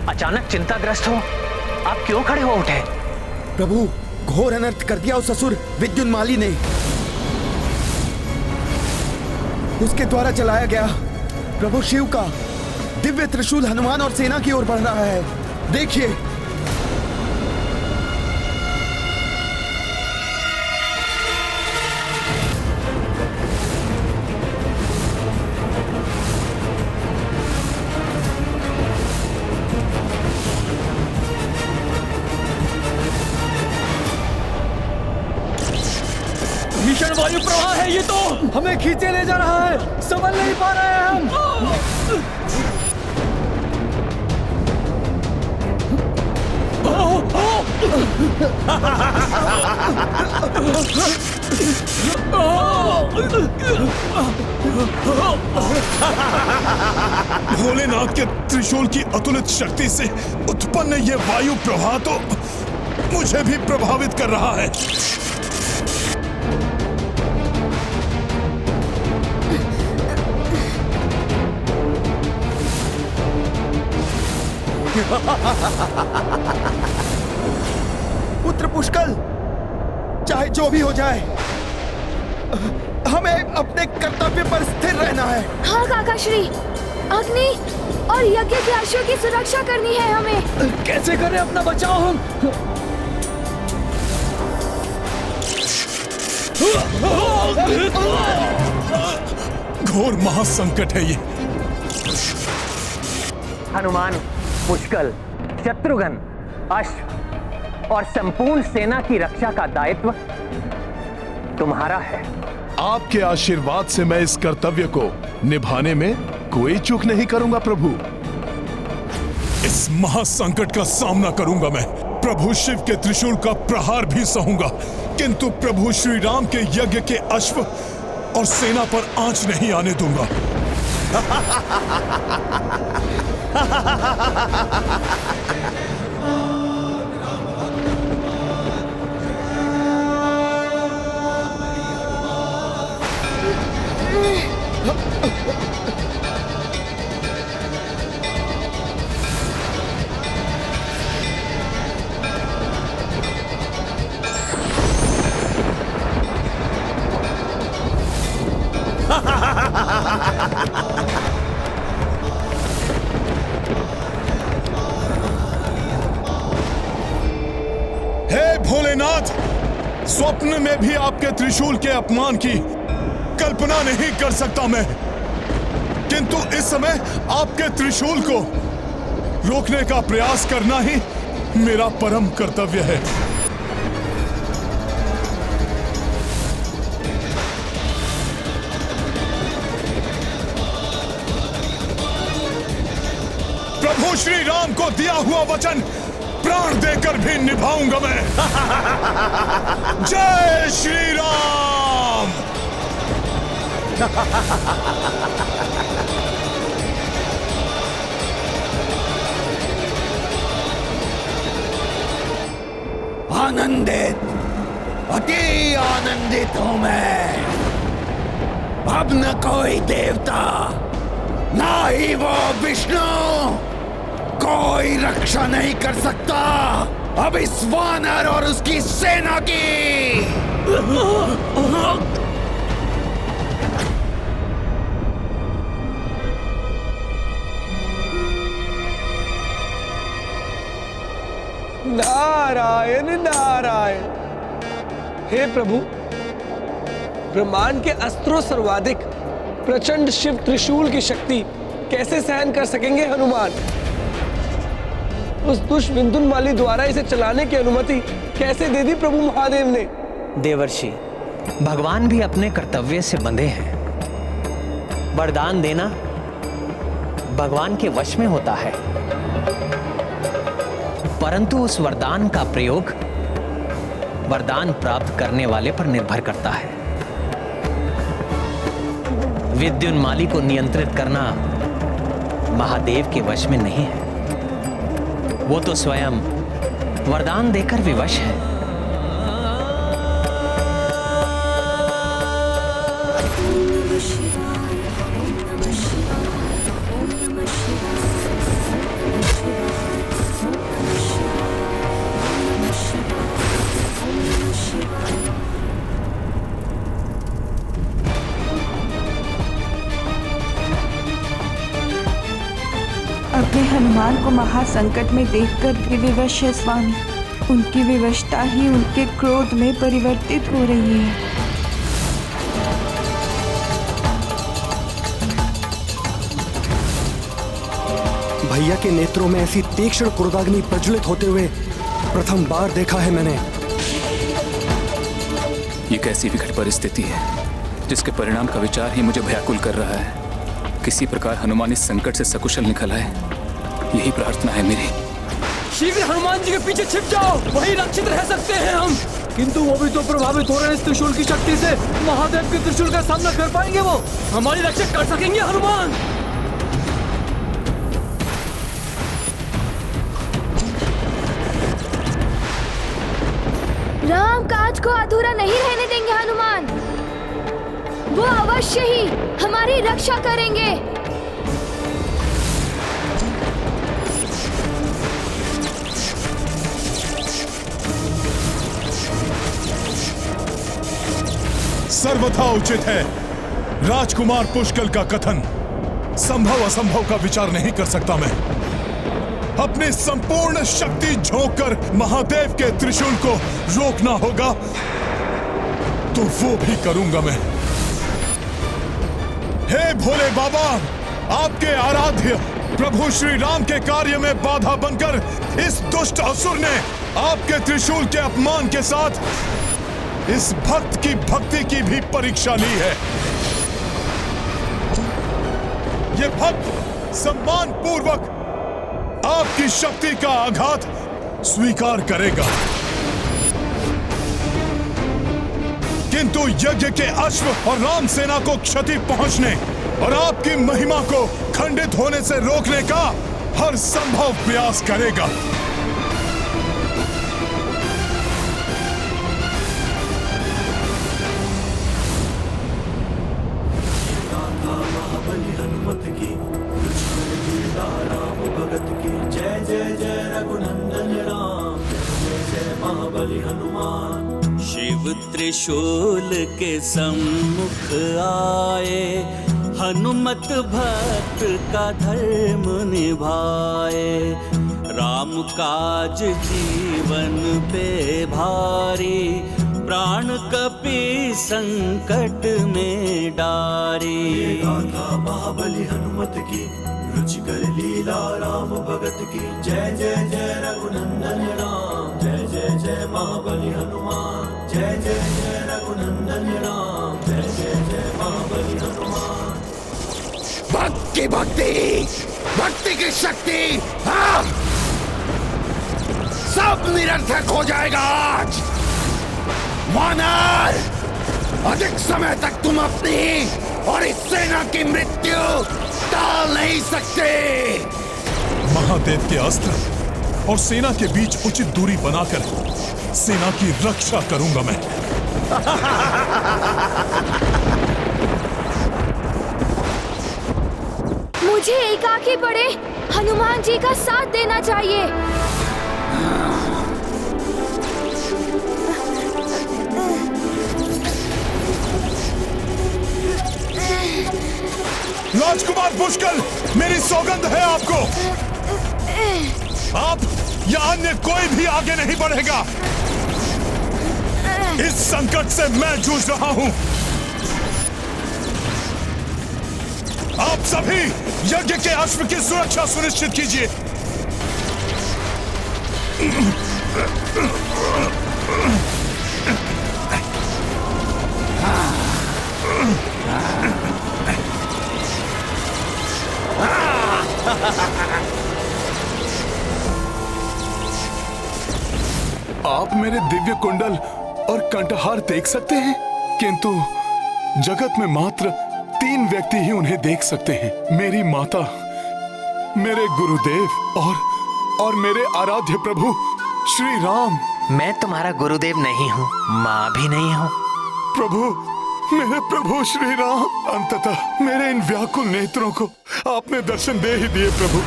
अचानक चिंताग्रस्त हो, आप क्यों खड़े हो उठे? प्रभु, घोर अनर्थ कर दिया उस असुर विद्युन्माली ने। उसके द्वारा चलाया गया प्रभु शिव का दिव्य त्रिशूल हनुमान और सेना की ओर बढ़ रहा है। देखिए। भीषण वायु प्रवाह है ये तो, हमें खींचे ले जा रहा है, संभल नहीं पा रहे हैं हम। भोलेनाथ के त्रिशूल की अतुलित शक्ति से उत्पन्न ये वायु प्रवाह तो मुझे भी प्रभावित कर रहा है। पुत्र पुष्कल, चाहे जो भी हो जाए, हमें अपने कर्तव्य पर स्थिर रहना है। हाँ काका श्री, अग्नि और यज्ञ के अश्व की सुरक्षा करनी है हमें। कैसे करें अपना बचाव हम? घोर महासंकट है ये। हनुमान, पुष्कल, शत्रुघ्न, अश्व और संपूर्ण सेना की रक्षा का दायित्व तुम्हारा है। आपके आशीर्वाद से मैं इस कर्तव्य को निभाने में कोई चूक नहीं करूंगा प्रभु। इस महासंकट का सामना करूंगा मैं। प्रभु शिव के त्रिशूल का प्रहार भी सहूंगा, किंतु प्रभु श्री राम के यज्ञ के अश्व और सेना पर आंच नहीं आने दूंगा। हे भोलेनाथ, स्वप्न में भी आपके त्रिशूल के अपमान की कल्पना नहीं कर सकता मैं, किंतु इस समय आपके त्रिशूल को रोकने का प्रयास करना ही मेरा परम कर्तव्य है। प्रभु श्री राम को दिया हुआ वचन प्राण देकर भी निभाऊंगा मैं। जय श्री राम। आनंदित, अति आनंदित हूं मैं। अब न कोई देवता, ना ही वो विष्णु, कोई रक्षा नहीं कर सकता अब इस वानर और उसकी सेना की। नारायण नारायण, हे प्रभु, ब्रह्मांड के अस्त्रों सर्वाधिक प्रचंड शिव त्रिशूल की शक्ति कैसे सहन कर सकेंगे हनुमान? उस दुष्ट विद्युन्माली द्वारा इसे चलाने की अनुमति कैसे दे दी प्रभु महादेव ने? देवर्षि, भगवान भी अपने कर्तव्य से बंधे हैं। वरदान देना भगवान के वश में होता है, परंतु उस वरदान का प्रयोग वरदान प्राप्त करने वाले पर निर्भर करता है। विद्युन्माली को नियंत्रित करना महादेव के वश में नहीं है। वो तो स्वयं वरदान देकर विवश है। अपने हनुमान को महासंकट में देखकर भी विवश है स्वामी। उनकी विवशता ही उनके क्रोध में परिवर्तित हो रही है। भैया के नेत्रों में ऐसी तीक्ष्ण क्रोधाग्नि प्रज्वलित होते हुए प्रथम बार देखा है मैंने। ये कैसी विकट परिस्थिति है जिसके परिणाम का विचार ही मुझे भयाकुल कर रहा है। किसी प्रकार हनुमान इस संकट से सकुशल निकल आए, यही प्रार्थना है मेरी। शीघ्र हनुमान जी के पीछे छिप जाओ, वही रक्षित रह सकते हैं हम। किंतु वो भी तो प्रभावित हो रहे हैं इस त्रिशूल की शक्ति से। महादेव के त्रिशूल का सामना कर पाएंगे वो? हमारी रक्षा कर सकेंगे हनुमान? राम काज को अधूरा नहीं रहने देंगे हनुमान। वो अवश्य ही हमारी रक्षा करेंगे। सर्वथा उचित है। राजकुमार पुष्कल का कथन संभव असंभव का विचार नहीं कर सकता मैं। अपनी संपूर्ण शक्ति झोंककर महादेव के त्रिशूल को रोकना होगा तो वो भी करूंगा मैं। हे भोले बाबा, आपके आराध्य प्रभु श्री राम के कार्य में बाधा बनकर इस दुष्ट असुर ने आपके त्रिशूल के अपमान के साथ इस भक्त की भक्ति की भी परीक्षा ली है। ये भक्त सम्मान पूर्वक आपकी शक्ति का आघात स्वीकार करेगा, किंतु यज्ञ के अश्व और राम सेना को क्षति पहुंचने और आपकी महिमा को खंडित होने से रोकने का हर संभव प्रयास करेगा। शिव त्रिशूल के सम्मुख आए, हनुमत भक्त का धर्म निभाए। राम काज जीवन पे भारी, प्राण कपि संकट में डारी। गाथा महाबली हनुमत की, रुचिकर लीला राम भगत की। जय जय जय रघुनंदन राम, जय जय जय महाबली हनुमान। जय जय जय रघुनंदन राम, जय जय जय महाबली हनुमान। भक्त की भक्ति, भक्ति की शक्ति, हाँ! सब निरर्थक हो जाएगा आज। वानर, अधिक समय तक तुम अपनी और इस सेना की मृत्यु टाल नहीं सकते। महादेव के अस्त्र और सेना के बीच उचित दूरी बनाकर सेना की रक्षा करूंगा मैं। मुझे एकाकी पड़े हनुमान जी का साथ देना चाहिए। राजकुमार पुष्कल, मेरी सौगंध है आपको, आप या अन्य कोई भी आगे नहीं बढ़ेगा। इस संकट से मैं जूझ रहा हूं। आप सभी यज्ञ के अश्व की सुरक्षा सुनिश्चित कीजिए। आप मेरे दिव्य कुंडल और कंठहार देख सकते हैं, किंतु जगत में मात्र 3 व्यक्ति ही उन्हें देख सकते हैं। मेरी माता, मेरे गुरुदेव और मेरे आराध्य प्रभु श्री राम। मैं तुम्हारा गुरुदेव नहीं हूँ, माँ भी नहीं हूँ। प्रभु, मेरे प्रभु श्री राम, अंततः मेरे इन व्याकुल नेत्रों को आपने दर्शन दे ही दिए। प्रभु,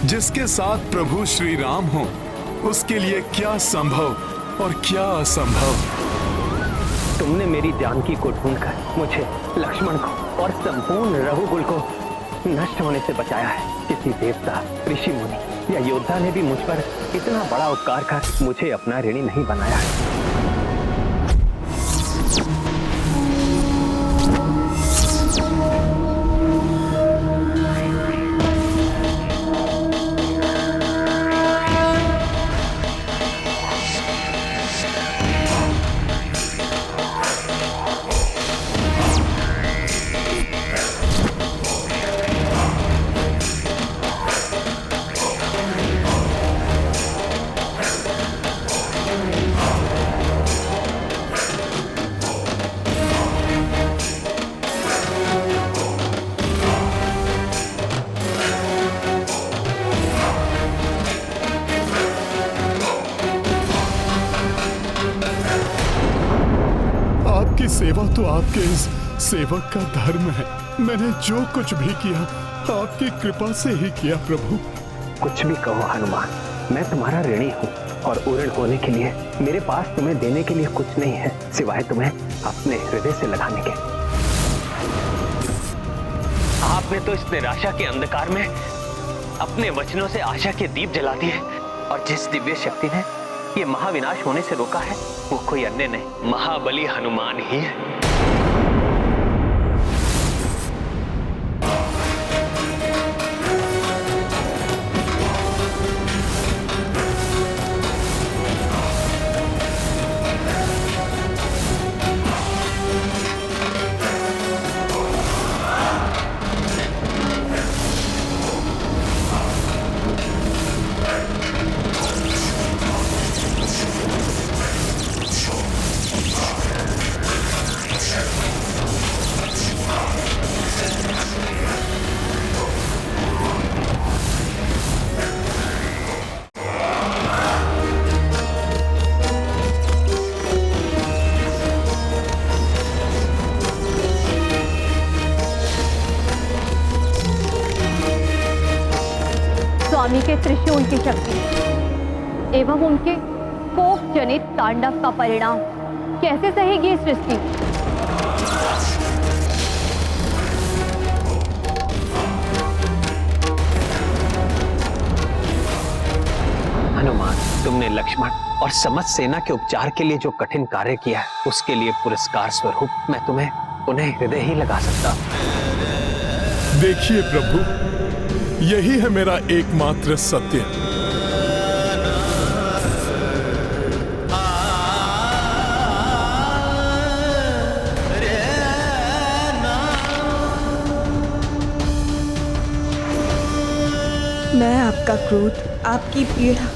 जिसके साथ प्रभु श्री राम हो, उसके लिए क्या संभव और क्या असंभव। तुमने मेरी जानकी को ढूंढकर मुझे, लक्ष्मण को और संपूर्ण रघुकुल को नष्ट होने से बचाया है। किसी देवता, ऋषि मुनि या योद्धा ने भी मुझ पर इतना बड़ा उपकार कर मुझे अपना ऋणी नहीं बनाया है। सेवा तो आपके इस सेवक का धर्म है। मैंने जो कुछ भी किया आपकी कृपा से ही किया। प्रभु, कुछ भी कहो हनुमान, मैं तुम्हारा ऋणी हूँ और ऋण होने के लिए मेरे पास तुम्हें देने के लिए कुछ नहीं है सिवाय तुम्हें अपने हृदय से लगाने के। आपने तो इस निराशा के अंधकार में अपने वचनों से आशा के दीप जला दिए और जिस दिव्य शक्ति ने ये महाविनाश होने से रोका है वो कोई अन्य नहीं, महाबली हनुमान ही है। स्वामी के त्रिशूल की शक्ति एवं उनके कोप जनित तांडव का परिणाम कैसे सहेगी इस सृष्टि? हनुमान, तुमने लक्ष्मण और समस्त सेना के उपचार के लिए जो कठिन कार्य किया है उसके लिए पुरस्कार स्वरूप मैं तुम्हें उन्हें हृदय ही लगा सकता हूं। देखिए प्रभु, यही है मेरा एकमात्र सत्य। मैं आपका क्रोध, आपकी पीड़ा,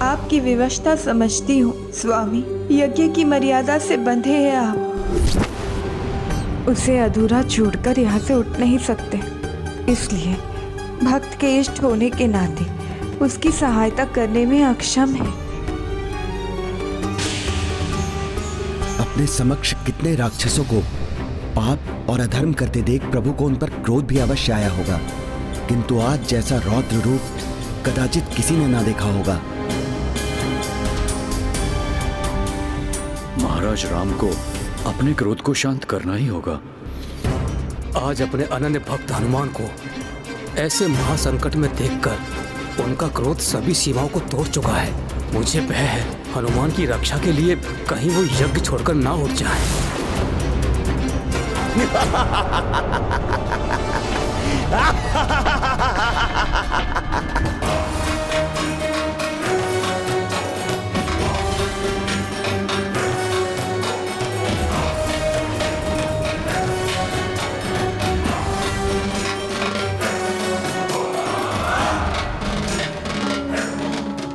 आपकी विवशता समझती हूँ स्वामी। यज्ञ की मर्यादा से बंधे हैं आप, उसे अधूरा छोड़कर यहाँ से उठ नहीं सकते। इसलिए भक्त के इष्ट होने के नाते उसकी सहायता करने में अक्षम है। अपने समक्ष कितने राक्षसों को पाप और अधर्म करते देख प्रभु को उन पर क्रोध भी अवश्य आया होगा, किंतु आज जैसा रौद्र रूप कदाचित किसी ने ना देखा होगा। महाराज राम को अपने क्रोध को शांत करना ही होगा। आज अपने अनन्य भक्त हनुमान को ऐसे महासंकट में देखकर उनका क्रोध सभी सीमाओं को तोड़ चुका है। मुझे भय है हनुमान की रक्षा के लिए कहीं वो यज्ञ छोड़कर ना उठ जाए।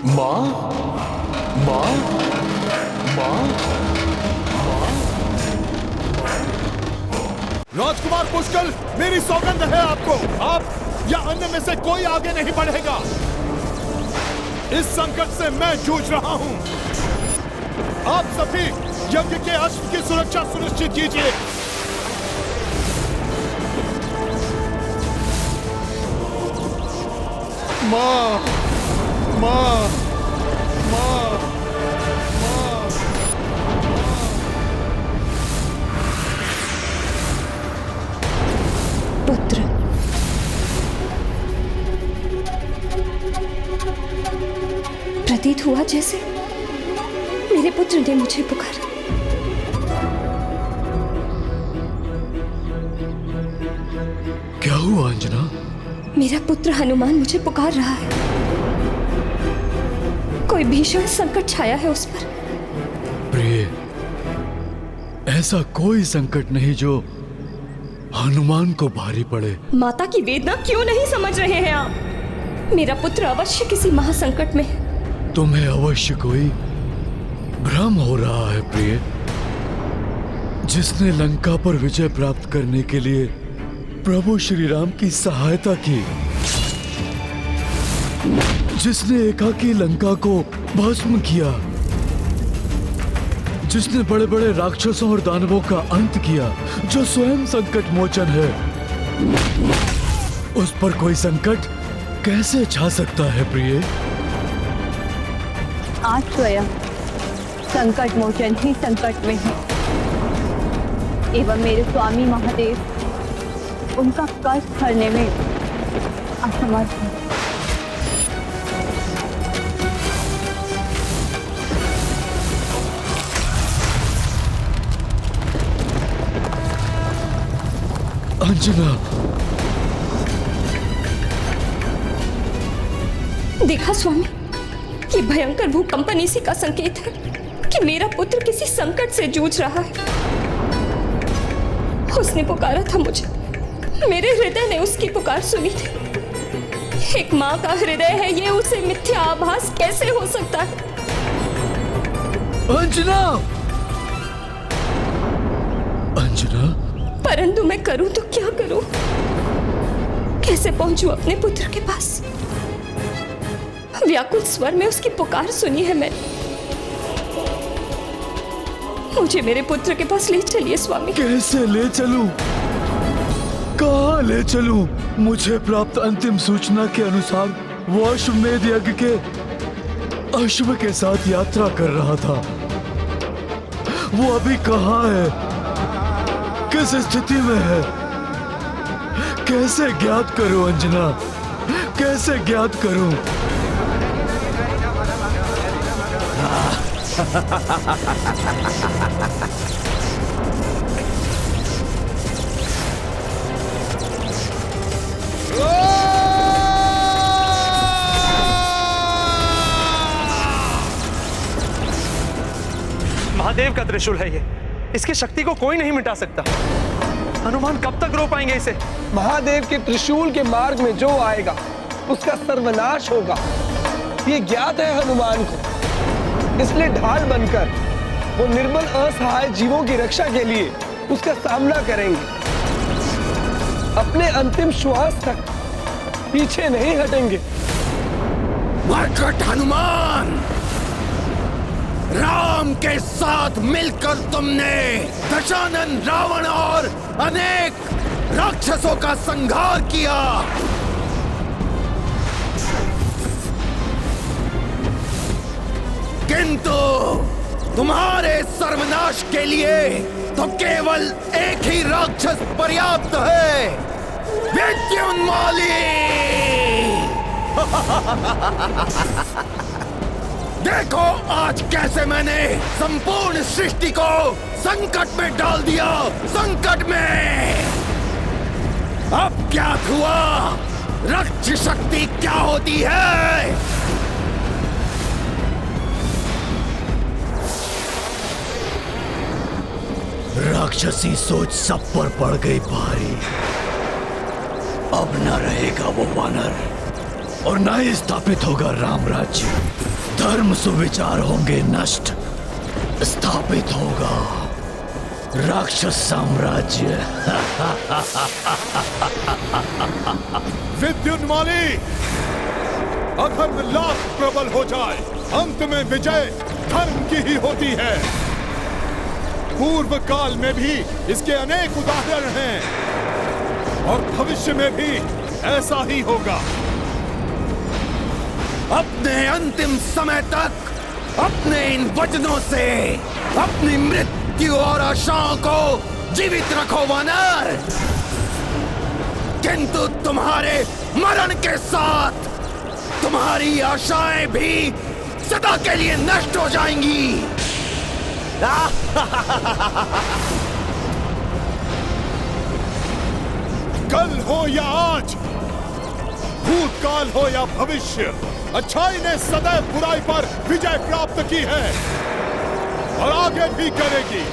माँ, माँ, माँ, राजकुमार पुष्कल, मेरी सौगंध है आपको, आप या अन्य में से कोई आगे नहीं बढ़ेगा। इस संकट से मैं जूझ रहा हूं। आप सभी यज्ञ के अश्व की सुरक्षा सुनिश्चित कीजिए। माँ, माँ, माँ, पुत्र, प्रतीत हुआ जैसे मेरे पुत्र ने मुझे पुकारा। क्या हुआ अंजना? मेरा पुत्र हनुमान मुझे पुकार रहा है। कोई भीषण संकट छाया है उस पर। प्रिय, ऐसा कोई संकट नहीं जो हनुमान को भारी पड़े। माता की वेदना क्यों नहीं समझ रहे हैं आप? मेरा पुत्र अवश्य किसी महासंकट में है। तुम्हें अवश्य कोई भ्रम हो रहा है प्रिय। जिसने लंका पर विजय प्राप्त करने के लिए प्रभु श्री राम की सहायता की, जिसने एकाकी लंका को भस्म किया, जिसने बड़े बड़े राक्षसों और दानवों का अंत किया, जो स्वयं संकट मोचन है, उस पर कोई संकट कैसे छा सकता है प्रिय? आज स्वयं संकट मोचन ही संकट में है एवं मेरे स्वामी महादेव उनका कष्ट हरने में असमर्थ है। अंजना, देखा स्वामी, ये भयंकर भूकंपन इसी का संकेत है कि मेरा पुत्र किसी संकट से जूझ रहा है। उसने पुकारा था मुझे, मेरे हृदय ने उसकी पुकार सुनी थी। एक माँ का हृदय है ये, उसे मिथ्या आभास कैसे हो सकता है? अंजना, अंजना, परंतु मैं करूं तो क्या करूं? कैसे पहुंचूं अपने पुत्र के पास? व्याकुल स्वर में उसकी पुकार सुनी है मैंने। मुझे मेरे पुत्र के पास ले चलिए स्वामी। कैसे ले चलूं? कहाँ ले चलूं? मुझे प्राप्त अंतिम सूचना के अनुसार वो अश्वमेध यज्ञ के अश्व के साथ यात्रा कर रहा था। वो अभी कहाँ है? किस स्थिति में है? कैसे ज्ञात करूं अंजना? कैसे ज्ञात करूं? महादेव का त्रिशूल है ये, इसकी शक्ति को कोई नहीं मिटा सकता। हनुमान कब तक रो पाएंगे इसे? महादेव के त्रिशूल के मार्ग में जो आएगा उसका सर्वनाश होगा, ये ज्ञात है हनुमान को। इसलिए ढाल बनकर वो निर्बल असहाय जीवों की रक्षा के लिए उसका सामना करेंगे। अपने अंतिम श्वास तक पीछे नहीं हटेंगे। मरकट हनुमान, राम के साथ मिलकर तुमने दशानन, रावण और अनेक राक्षसों का संहार किया। किंतु तुम्हारे सर्वनाश के लिए तो केवल एक ही राक्षस पर्याप्त है, विद्युन्माली। देखो आज कैसे मैंने संपूर्ण सृष्टि को संकट में डाल दिया, संकट में। अब ज्ञात हुआ रक्त शक्ति क्या होती है। राक्षसी सोच सब पर पड़ गई भारी। अब न रहेगा वो वानर और न ही स्थापित होगा राम राज्य। धर्म सुविचार होंगे नष्ट, स्थापित होगा राक्षस साम्राज्य। विद्युन्माली, अधर्म लाख प्रबल हो जाए, अंत में विजय धर्म की ही होती है। पूर्व काल में भी इसके अनेक उदाहरण हैं और भविष्य में भी ऐसा ही होगा। अपने अंतिम समय तक अपने इन वचनों से अपनी मृत्यु और आशाओं को जीवित रखो वानर, किंतु तुम्हारे मरण के साथ तुम्हारी आशाएं भी सदा के लिए नष्ट हो जाएंगी। कल हो या आज, भूतकाल हो या भविष्य, अच्छाई ने सदैव बुराई पर विजय प्राप्त की है और आगे भी करेगी।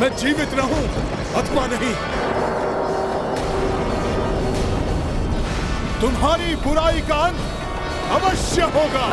मैं जीवित रहूं अथवा नहीं, तुम्हारी बुराई का अंत अवश्य होगा।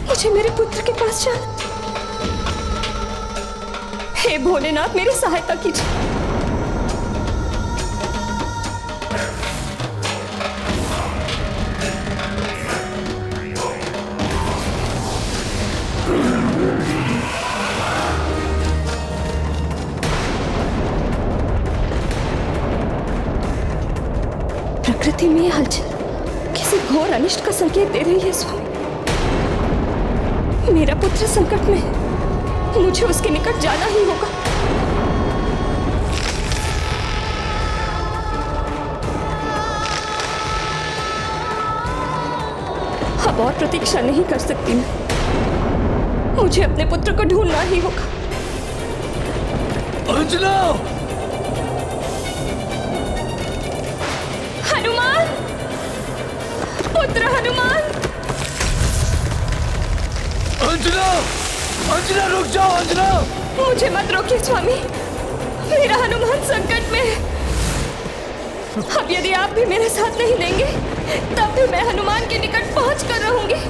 मुझे मेरे पुत्र के पास जाना। हे भोलेनाथ, मेरी सहायता कीजिए। प्रकृति में ये हलचल किसी घोर अनिष्ट का संकेत दे रही है स्वामी। मेरा पुत्र संकट में है, मुझे उसके निकट जाना ही होगा। अब और प्रतीक्षा नहीं कर सकती मैं, मुझे अपने पुत्र को ढूंढना ही होगा। अंजना! हनुमान, पुत्र हनुमान! अंजना! अंजना रुक जाओ अंजना! मुझे मत रोकिए स्वामी, मेरा हनुमान संकट में है। अब यदि आप भी मेरे साथ नहीं देंगे तब भी मैं हनुमान के निकट पहुंच कर रहूंगी।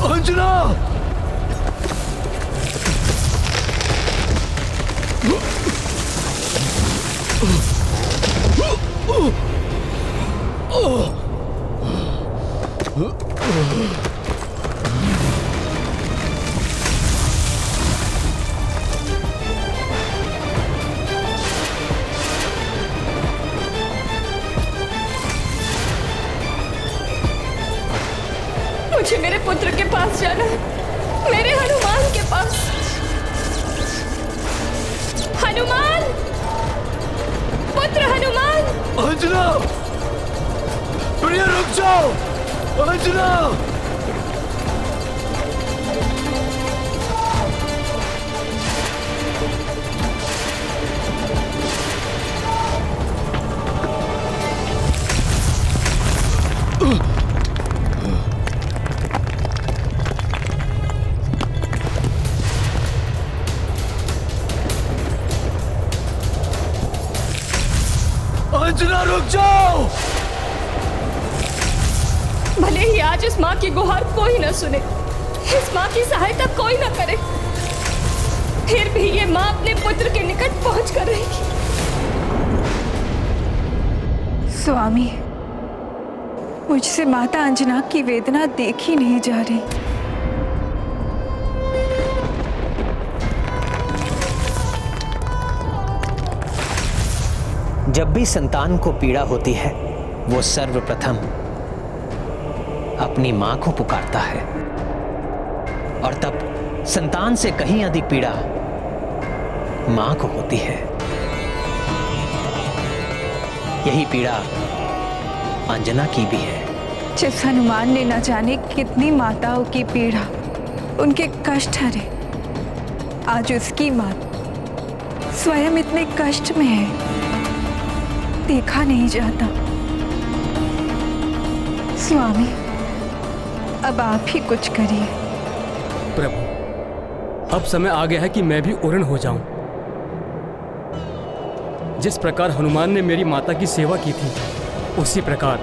अंजना! मुझे मेरे पुत्र के पास जाना है, मेरे हनुमान के पास। हनुमान, पुत्र हनुमान! अंजना! प्रिय रुक जाओ! अंजना! अंजना रुक जाओ! भले ही आज इस माँ की गुहार कोई न सुने, इस माँ की सहायता कोई न करे, फिर भी ये माँ अपने पुत्र के निकट पहुंच कर रहेगी। स्वामी, मुझसे माता अंजना की वेदना देखी नहीं जा रही। जब भी संतान को पीड़ा होती है, वो सर्वप्रथम अपनी मां को पुकारता है, और तब संतान से कहीं अधिक पीड़ा मां को होती है। यही पीड़ा अंजना की भी है। जिस हनुमान ने न जाने कितनी माताओं की पीड़ा, उनके कष्ट हरे, आज उसकी मां स्वयं इतने कष्ट में है, देखा नहीं जाता। स्वामी, अब आप ही कुछ करिए। प्रभु, अब समय आ गया है कि मैं भी उरण हो जाऊं। जिस प्रकार हनुमान ने मेरी माता की सेवा की थी, उसी प्रकार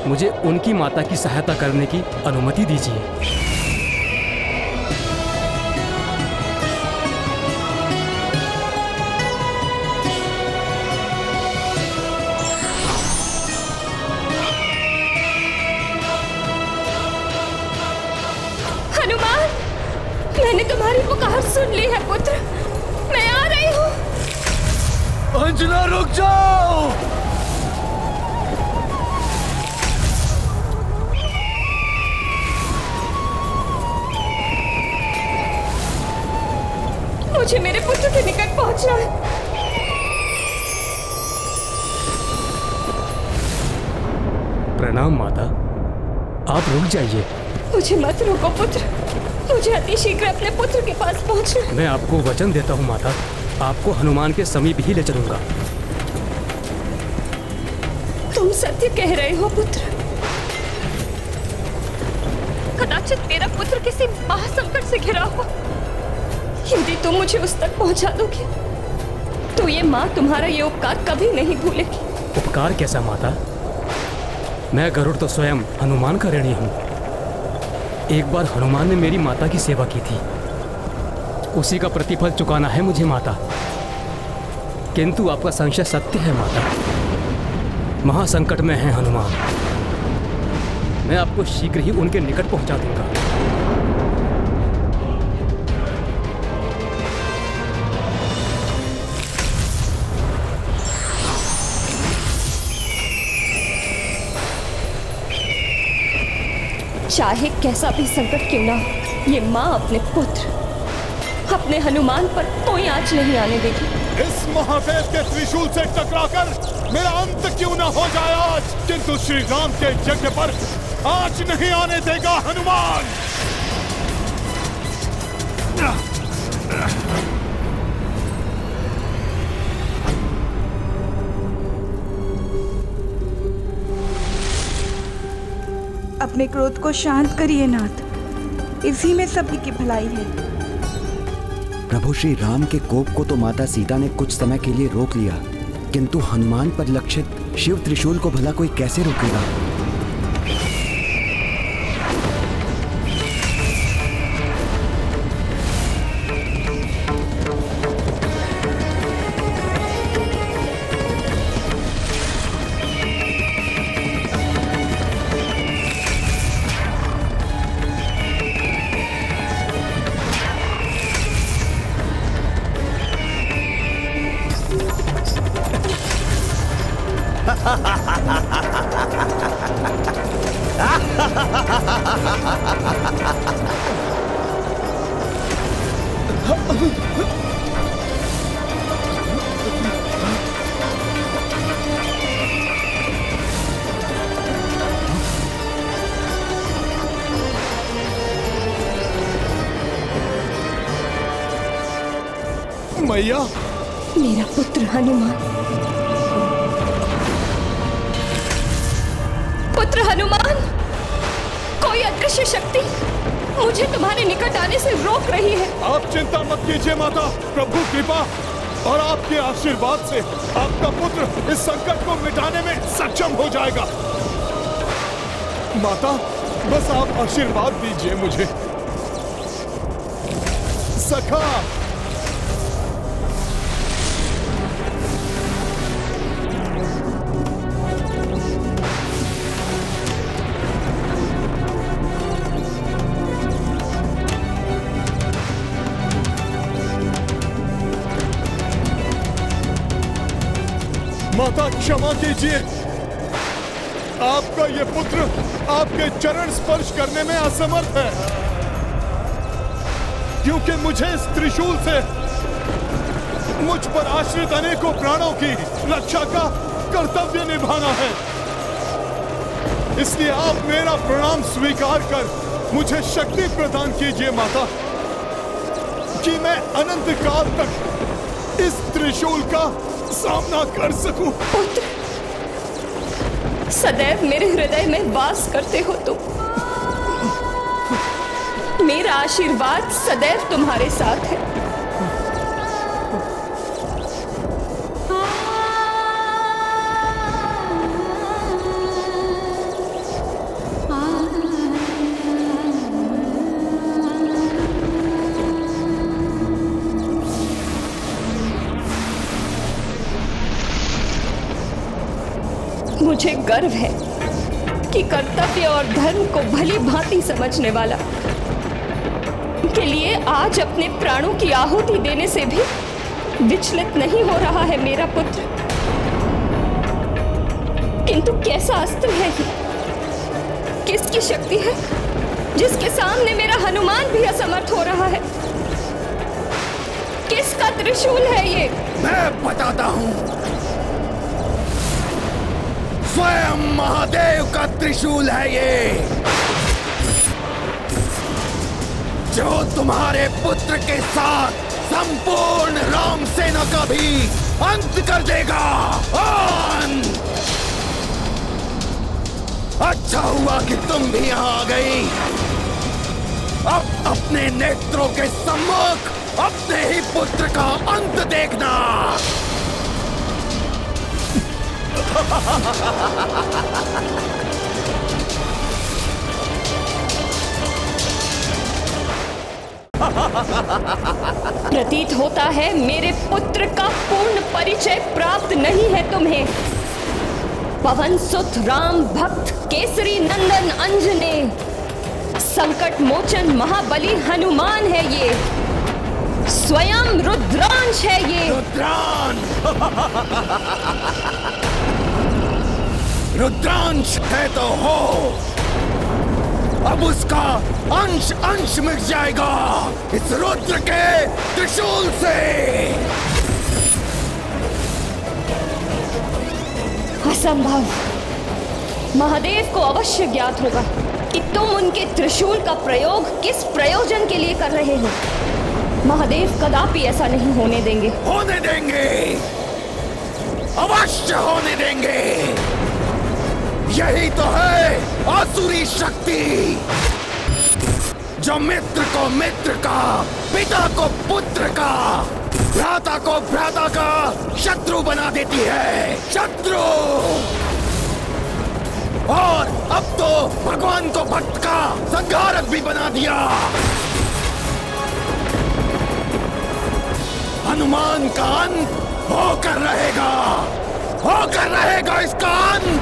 मुझे उनकी माता की सहायता करने की अनुमति दीजिए। हनुमान, मैंने तुम्हारी पुकार सुन ली है पुत्र, मैं आ रही हूँ। अंजना, रुक जाओ। मुझे मेरे पुत्र के निकट पहुंचना है। प्रणाम माता, आप रुक जाइए। मुझे मत रोको पुत्र, मुझे अति शीघ्र अपने पुत्र के पास पहुंचना है। मैं आपको वचन देता हूँ माता, आपको हनुमान के समीप ही ले चलूंगा। तुम सत्य कह रहे हो पुत्र। कदाचित मेरा पुत्र किसी महासंकट से घिरा हो। यदि तुम मुझे उस तक पहुंचा दोगे, तो ये माँ तुम्हारा ये उपकार कभी नहीं भूलेगी। उपकार कैसा माता? मैं गरुड़ तो स्वयं हनुमान का ऋणी हूँ। एक बार हनुमान ने मेरी माता की सेवा की थी, उसी का प्रतिफल चुकाना है मुझे माता। किंतु आपका संशय सत्य है माता, महासंकट में है हनुमान। मैं आपको शीघ्र ही उनके निकट पहुंचा दूंगा। चाहे कैसा भी संकट क्यों ना हो, ये माँ अपने पुत्र, अपने हनुमान पर कोई आंच नहीं आने देगी। इस महादेव के त्रिशूल से टकराकर मेरा अंत क्यों ना हो जाए आज, किंतु श्री राम के यज्ञ पर आंच नहीं आने देगा हनुमान। अपने क्रोध को शांत करिए नाथ, इसी में सभी की भलाई है। प्रभु श्री राम के कोप को तो माता सीता ने कुछ समय के लिए रोक लिया, किंतु हनुमान पर लक्षित शिव त्रिशूल को भला कोई कैसे रोकेगा? मैया, मेरा पुत्र हनुमान, पुत्र हनुमान, कोई अदृश्य शक्ति मुझे तुम्हारे निकट आने से रोक रही है। आप चिंता मत कीजिए माता, प्रभु कृपा और आपके आशीर्वाद से आपका पुत्र इस संकट को मिटाने में सक्षम हो जाएगा। माता, बस आप आशीर्वाद दीजिए मुझे। सखा, माता क्षमा कीजिए, आपका ये पुत्र आपके चरण स्पर्श करने में असमर्थ है, क्योंकि मुझे इस त्रिशूल से मुझ पर आश्रित अनेकों प्राणों की रक्षा का कर्तव्य निभाना है। इसलिए आप मेरा प्रणाम स्वीकार कर मुझे शक्ति प्रदान कीजिए माता, कि मैं अनंत काल तक इस त्रिशूल का सामना कर सकूं। पुत्र, सदैव मेरे हृदय में वास करते हो तुम। मेरा आशीर्वाद सदैव तुम्हारे साथ है। मुझे गर्व है कि कर्तव्य और धर्म को भली भांति समझने वाला के लिए आज अपने प्राणों की आहुति देने से भी विचलित नहीं हो रहा है मेरा पुत्र। किंतु कैसा अस्त्र है ये? किसकी शक्ति है जिसके सामने मेरा हनुमान भी असमर्थ हो रहा है? किसका त्रिशूल है ये? मैं बताता हूं। स्वयं महादेव का त्रिशूल है ये, जो तुम्हारे पुत्र के साथ संपूर्ण राम सेना का भी अंत कर देगा। अच्छा हुआ कि तुम भी यहाँ आ गई। अब अपने नेत्रों के सम्मुख अपने ही पुत्र का अंत देखना। प्रतीत होता है मेरे पुत्र का पूर्ण परिचय प्राप्त नहीं है तुम्हें। पवन सुत राम भक्त केसरी नंदन अंजने, संकट मोचन महाबली हनुमान है ये, स्वयं रुद्रांश है ये। रुद्रांश है तो हो, अब उसका अंश अंश मिट जाएगा इस रुद्र के त्रिशूल से। असंभव। महादेव को अवश्य ज्ञात होगा कि तुम उनके त्रिशूल का प्रयोग किस प्रयोजन के लिए कर रहे हो। महादेव कदापि ऐसा नहीं होने देंगे। होने देंगे, अवश्य होने देंगे। यही तो है आसुरी शक्ति, जो मित्र को मित्र का, पिता को पुत्र का, भ्राता को भ्राता का शत्रु बना देती है। शत्रु। और अब तो भगवान को भक्त का संहारक भी बना दिया। हनुमान का अंत होकर रहेगा इसका अंत।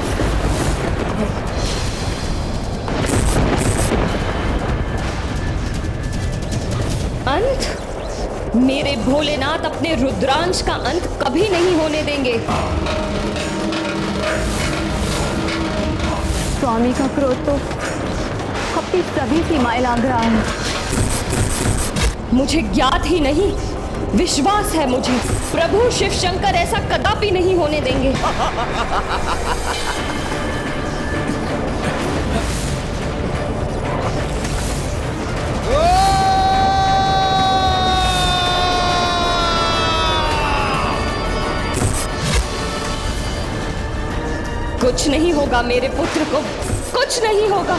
अंत? मेरे भोलेनाथ अपने रुद्रांश का अंत कभी नहीं होने देंगे। स्वामी का क्रोध तो अपनी सभी सीमाएं लांघ रहा है। मुझे ज्ञात ही नहीं, विश्वास है मुझे, प्रभु शिव शंकर ऐसा कदापि नहीं होने देंगे। कुछ नहीं होगा मेरे पुत्र को, कुछ नहीं होगा।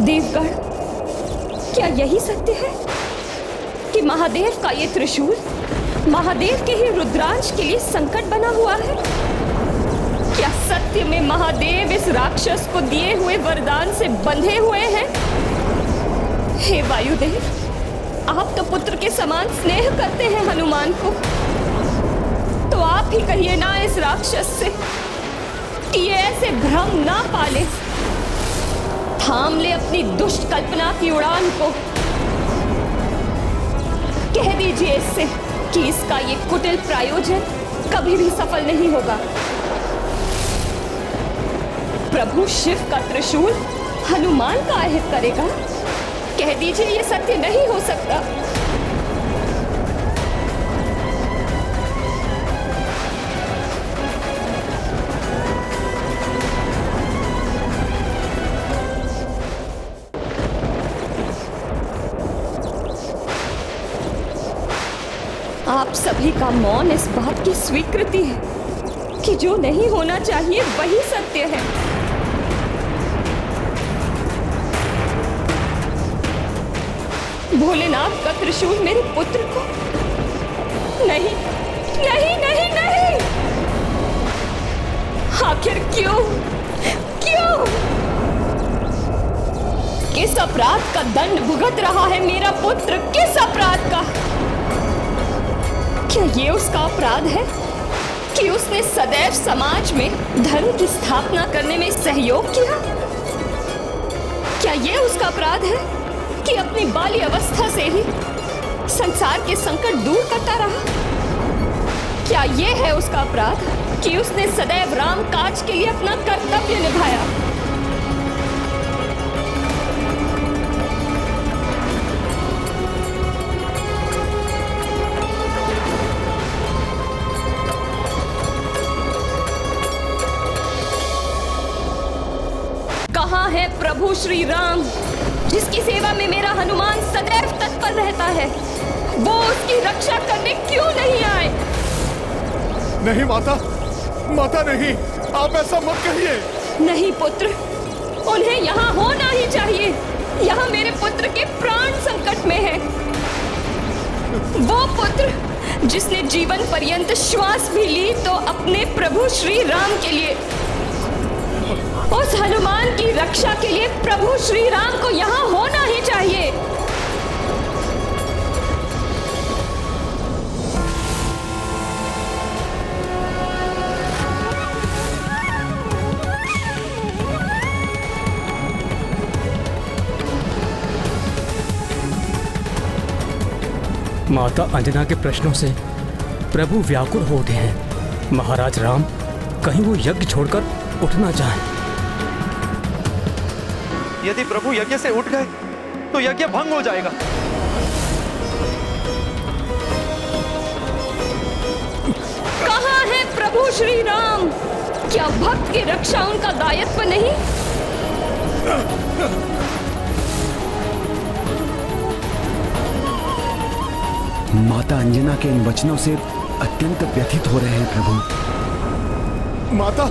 देवगण, क्या यही सत्य है कि महादेव का ये त्रिशूल महादेव के ही रुद्रांश के लिए संकट बना हुआ है? क्या सत्य में महादेव इस राक्षस को दिए हुए वरदान से बंधे हुए हैं? हे वायुदेव, आप तो पुत्र के समान स्नेह करते हैं हनुमान को, तो आप ही कहिए ना इस राक्षस से कि ये ऐसे भ्रम ना पाले, थाम ले अपनी दुष्ट कल्पना की उड़ान को। कह दीजिए इससे कि इसका ये कुटिल प्रायोजन कभी भी सफल नहीं होगा। प्रभु शिव का त्रिशूल हनुमान का अहित करेगा? कह दीजिए ये सत्य नहीं हो सकता। आप सभी का मौन इस बात की स्वीकृति है कि जो नहीं होना चाहिए वही सत्य है। भोलेनाथ का त्रिशूल मेरे पुत्र को नहीं, नहीं, नहीं, नहीं। आखिर क्यों? क्यों? किस अपराध का दंड भुगत रहा है मेरा पुत्र? किस अपराध का? क्या ये उसका अपराध है कि उसने सदैव समाज में धर्म की स्थापना करने में सहयोग किया? क्या ये उसका अपराध है कि अपनी बाल्य अवस्था से ही संसार के संकट दूर करता रहा? क्या ये है उसका अपराध कि उसने सदैव राम काज के लिए अपना कर्तव्य निभाया? कहाँ है प्रभु श्री राम, जिसकी सेवा में मेरा हनुमान सदैव तत्पर रहता है? वो उसकी रक्षा करने क्यों नहीं आए? नहीं माता, माता नहीं, आप ऐसा मत कहिए। नहीं पुत्र, उन्हें यहाँ होना ही चाहिए। यहाँ मेरे पुत्र के प्राण संकट में है। वो पुत्र जिसने जीवन पर्यंत श्वास भी ली तो अपने प्रभु श्री राम के लिए, उस हनुमान की रक्षा के लिए प्रभु श्री राम को यहाँ होना ही चाहिए। माता अंजना के प्रश्नों से प्रभु व्याकुल हो उठे हैं। महाराज राम कहीं वो यज्ञ छोड़कर उठ ना जाएं। यदि प्रभु यज्ञ से उठ गए तो यज्ञ भंग हो जाएगा। कहाँ है प्रभु श्री राम? क्या भक्त की रक्षा उनका दायित्व नहीं? माता अंजना के इन वचनों से अत्यंत व्यथित हो रहे हैं प्रभु। माता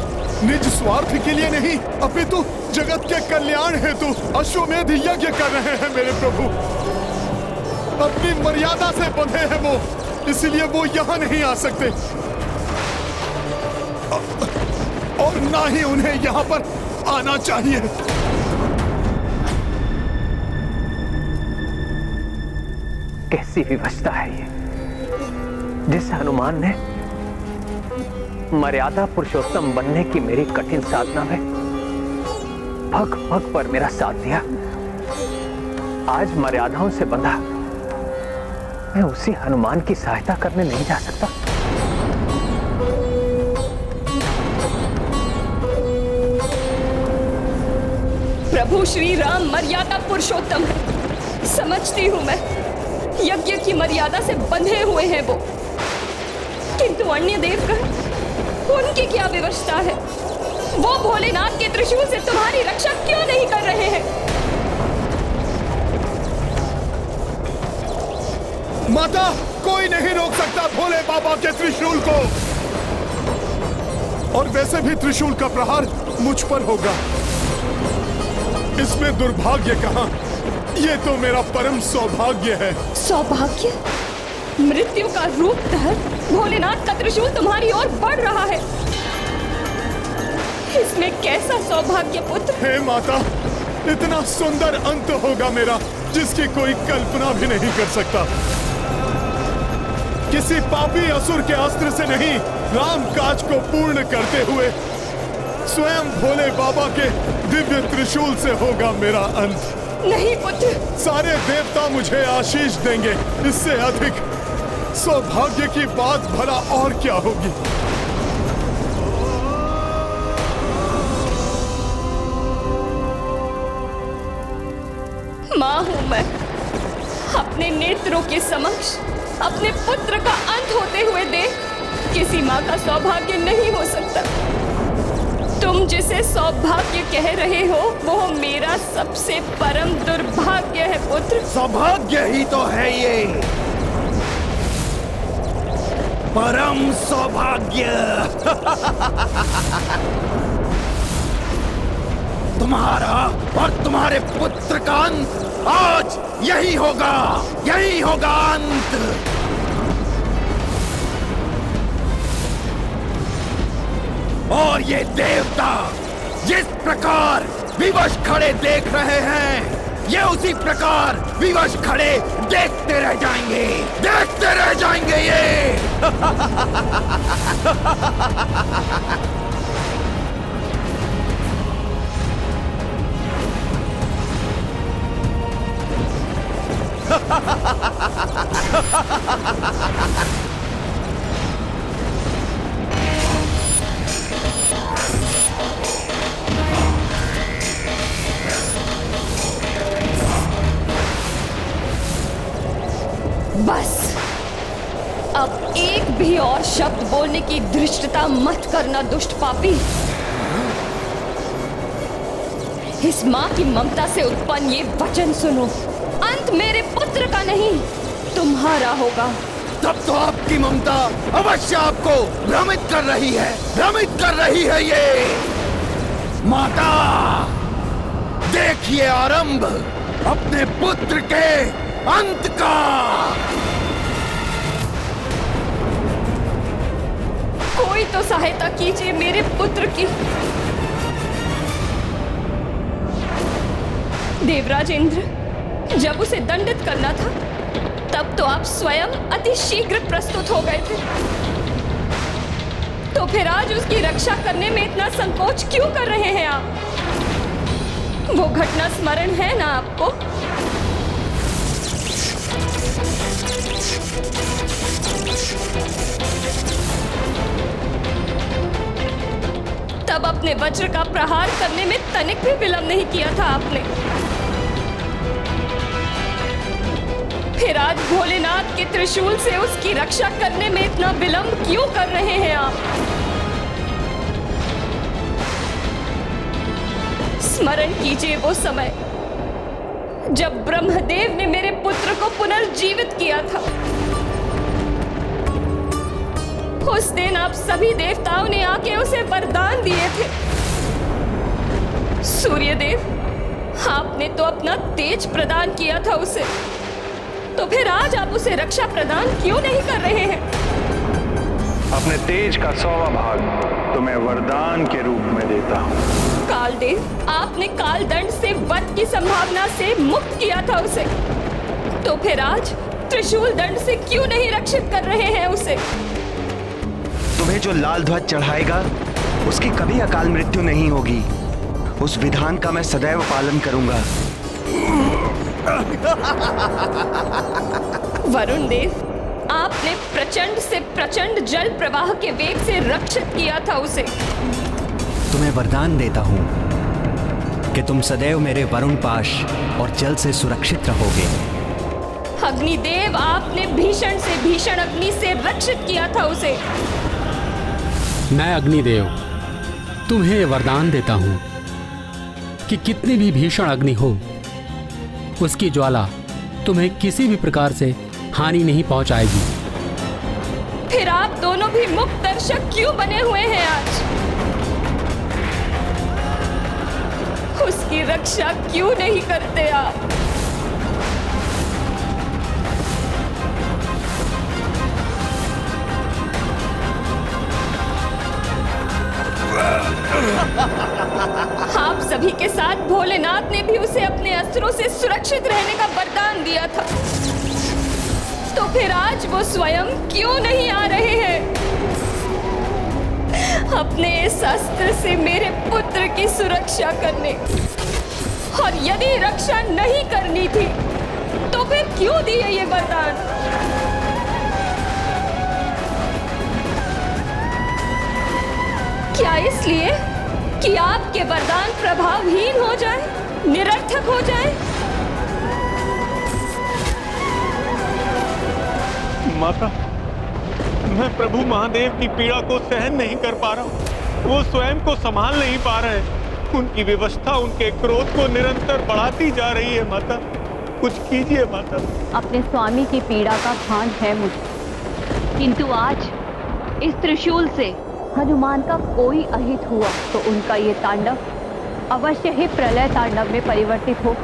निज स्वार्थ के लिए नहीं, अपितु जगत के कल्याण हेतु अश्वमेध यज्ञ कर रहे हैं मेरे प्रभु। अपनी मर्यादा से बंधे हैं वो, इसलिए वो यहाँ नहीं आ सकते और ना ही उन्हें यहाँ पर आना चाहिए। कैसी विवशता है ये, जिस हनुमान ने मर्यादा पुरुषोत्तम बनने की मेरी कठिन साधना में भग भग पर मेरा साथ दिया। आज मर्यादाओं से बंधा मैं उसी हनुमान की सहायता करने नहीं जा सकता। प्रभु श्री राम मर्यादा पुरुषोत्तम है, समझती हूं मैं। यज्ञ की मर्यादा से बंधे हुए हैं वो, किंतु अन्य देवगण, उनकी क्या विवशता है? वो भोलेनाथ के त्रिशूल से तुम्हारी रक्षा क्यों नहीं कर रहे हैं? माता, कोई नहीं रोक सकता भोले बाबा के त्रिशूल को। और वैसे भी त्रिशूल का प्रहार मुझ पर होगा। इसमें दुर्भाग्य कहाँ? ये तो मेरा परम सौभाग्य है। सौभाग्य? मृत्यु का रूप धर भोलेनाथ का त्रिशूल तुम्हारी ओर बढ़ रहा है। इसमें कैसा सौभाग्य पुत्र? हे माता, इतना सुंदर अंत होगा मेरा जिसकी कोई कल्पना भी नहीं कर सकता। किसी पापी असुर के अस्त्र से नहीं, राम काज को पूर्ण करते हुए स्वयं भोले बाबा के दिव्य त्रिशूल से होगा मेरा अंत। नहीं पुत्र। सारे देवता मुझे आशीष देंगे। इससे अधिक सौभाग्य की बात भला और क्या होगी? माँ हूं मैं। अपने नेत्रों के समक्ष अपने पुत्र का अंत होते हुए देख किसी माँ का सौभाग्य नहीं हो सकता। तुम जिसे सौभाग्य कह रहे हो वो मेरा सबसे परम दुर्भाग्य है पुत्र। सौभाग्य ही तो है ये, परम सौभाग्य। तुम्हारा और तुम्हारे पुत्र का अंत आज यही होगा, यही होगा अंत। और ये देवता जिस प्रकार विवश खड़े देख रहे हैं, ये उसी प्रकार विवश खड़े देखते रह जाएंगे, देखते रह जाएंगे ये। बस अब एक भी और शब्द बोलने की धृष्टता मत करना दुष्ट पापी। इस माँ की ममता से उत्पन्न ये वचन सुनो, अंत मेरे पुत्र का नहीं तुम्हारा होगा। तब तो आपकी ममता अवश्य आपको भ्रमित कर रही है, भ्रमित कर रही है ये। माता देखिए आरंभ अपने पुत्र के अंत का। कोई तो सहायता कीजिए मेरे पुत्र की। देवराज इंद्र, जब उसे दंडित करना था तब तो आप स्वयं अति शीघ्र प्रस्तुत हो गए थे, तो फिर आज उसकी रक्षा करने में इतना संकोच क्यों कर रहे हैं आप? वो घटना स्मरण है ना आपको? तब अपने वज्र का प्रहार करने में तनिक भी विलंब नहीं किया था आपने। फिर आज भोलेनाथ के त्रिशूल से उसकी रक्षा करने में इतना विलंब क्यों कर रहे हैं आप? स्मरण कीजिए वो समय जब ब्रह्मदेव ने मेरे पुत्र को पुनर्जीवित किया था। उस दिन आप सभी देवताओं ने आके उसे वरदान दिए थे। सूर्यदेव, आपने तो अपना तेज प्रदान किया था उसे, तो फिर आज आप उसे रक्षा प्रदान क्यों नहीं कर रहे हैं? अपने तेज का 100वां भाग तुम्हें वरदान के रूप में देता हूँ। कालदेव, आपने कालदंड से वध की संभावना से मुक्त किया था उसे, तो फिर आज त्रिशूल दंड से क्यों नहीं रक्षित कर रहे हैं उसे? तुम्हें जो लाल ध्वज चढ़ाएगा उसकी कभी अकाल मृत्यु नहीं होगी। उस विधान का मैं सदैव पालन करूंगा। वरुण देव, आपने प्रचंड से प्रचंड जल प्रवाह के वेग से रक्षित किया था उसे। तुम्हें वरदान देता हूं कि तुम सदैव मेरे वरुण पाश और जल से सुरक्षित रहोगे। अग्निदेव, आपने भीषण से भीषण अग्नि से रक्षित किया था उसे। मैं अग्निदेव तुम्हें वरदान देता हूं कि कितनी भी भीषण अग्नि हो, उसकी ज्वाला तुम्हें किसी भी प्रकार से हानि नहीं पहुंचाएगी। फिर आप दोनों भी मुक्त दर्शक क्यों बने हुए हैं आज? उसकी रक्षा क्यों नहीं करते आप? आप सभी के साथ भोलेनाथ ने भी उसे अपने अस्त्रों से सुरक्षित रहने का वरदान दिया था, तो फिर आज वो स्वयं क्यों नहीं आ रहे हैं अपने इस अस्त्र से मेरे पुत्र की सुरक्षा करने? और यदि रक्षा नहीं करनी थी तो फिर क्यों दिए ये वरदान? क्या इसलिए कि आपके वरदान प्रभावहीन हो जाए, निरर्थक हो जाए? माता, मैं प्रभु महादेव की पीड़ा को सहन नहीं कर पा रहा हूँ। वो स्वयं को संभाल नहीं पा रहे हैं। उनकी विवशता उनके क्रोध को निरंतर बढ़ाती जा रही है। माता, कुछ कीजिए माता। अपने स्वामी की पीड़ा का भान है मुझे, किंतु आज इस त्रिशूल से हनुमान का कोई अहित हुआ तो उनका ये तांडव अवश्य ही प्रलय तांडव में परिवर्तित हो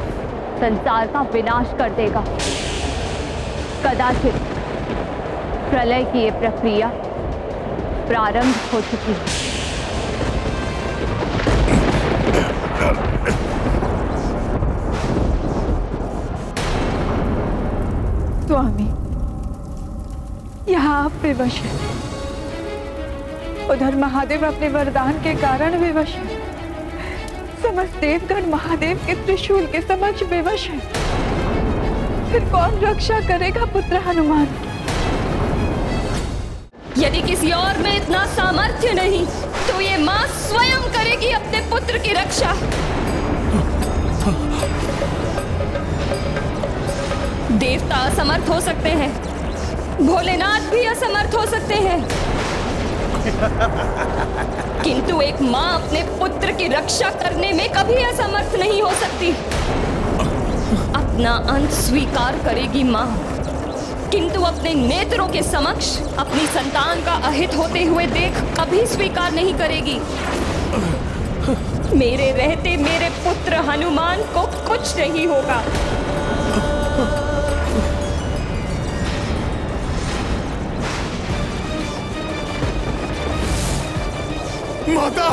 संसार का विनाश कर देगा। कदाचित प्रलय की ये प्रक्रिया प्रारंभ हो चुकी है। स्वामी, यहाँ आप विवश हैं, उधर महादेव अपने वरदान के कारण विवश है। समस्त देवगण महादेव के त्रिशूल के समक्ष विवश है। फिर कौन रक्षा करेगा पुत्र हनुमान की? यदि किसी और में इतना सामर्थ्य नहीं तो ये मां स्वयं करेगी अपने पुत्र की रक्षा। देवता असमर्थ हो सकते हैं, भोलेनाथ भी असमर्थ हो सकते हैं, किंतु एक मां अपने पुत्र की रक्षा करने में कभी असमर्थ नहीं हो सकती। अपना अंत स्वीकार करेगी मां, किंतु अपने नेत्रों के समक्ष अपनी संतान का अहित होते हुए देख कभी स्वीकार नहीं करेगी। मेरे रहते मेरे पुत्र हनुमान को कुछ नहीं होगा। माता,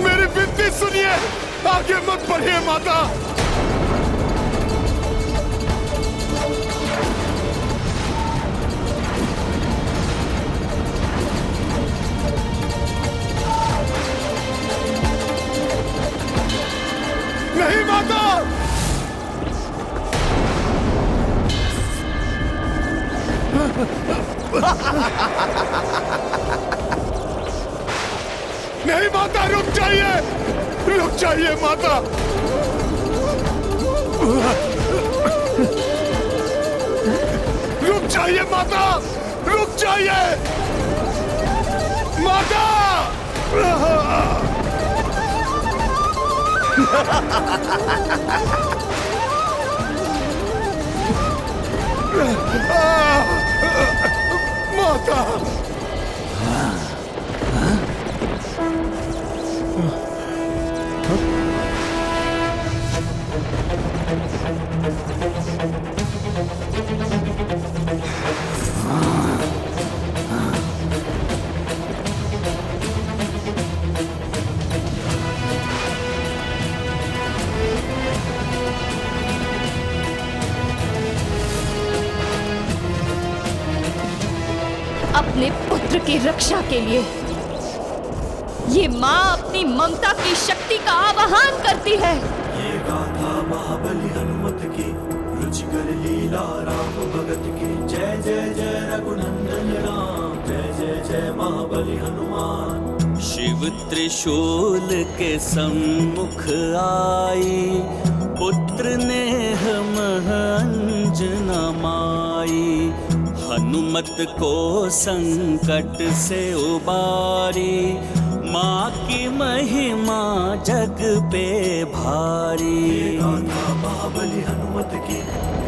मेरी विनती सुनिए, आगे मत बढ़िए माता। नहीं माता, नहीं माता, रुक जाइए माता। रुक जाइए माता, रुक जाइए माता। माता, अपने पुत्र की रक्षा के लिए ये मां अपनी ममता की शक्ति का आवाहन करती है। ये गाथा महाबली हनुमत की, रुचिकर लीला राम भगत की। जय जय जय रघुनंदन राम, जय जय जय महाबली हनुमान। शिव त्रिशूल के सम्मुख आई, पुत्र नेह मह अंजना माई। हनुमत को संकट से उबारी, माँ की महिमा जग पे भारी। गाथा महाबली हनुमत की,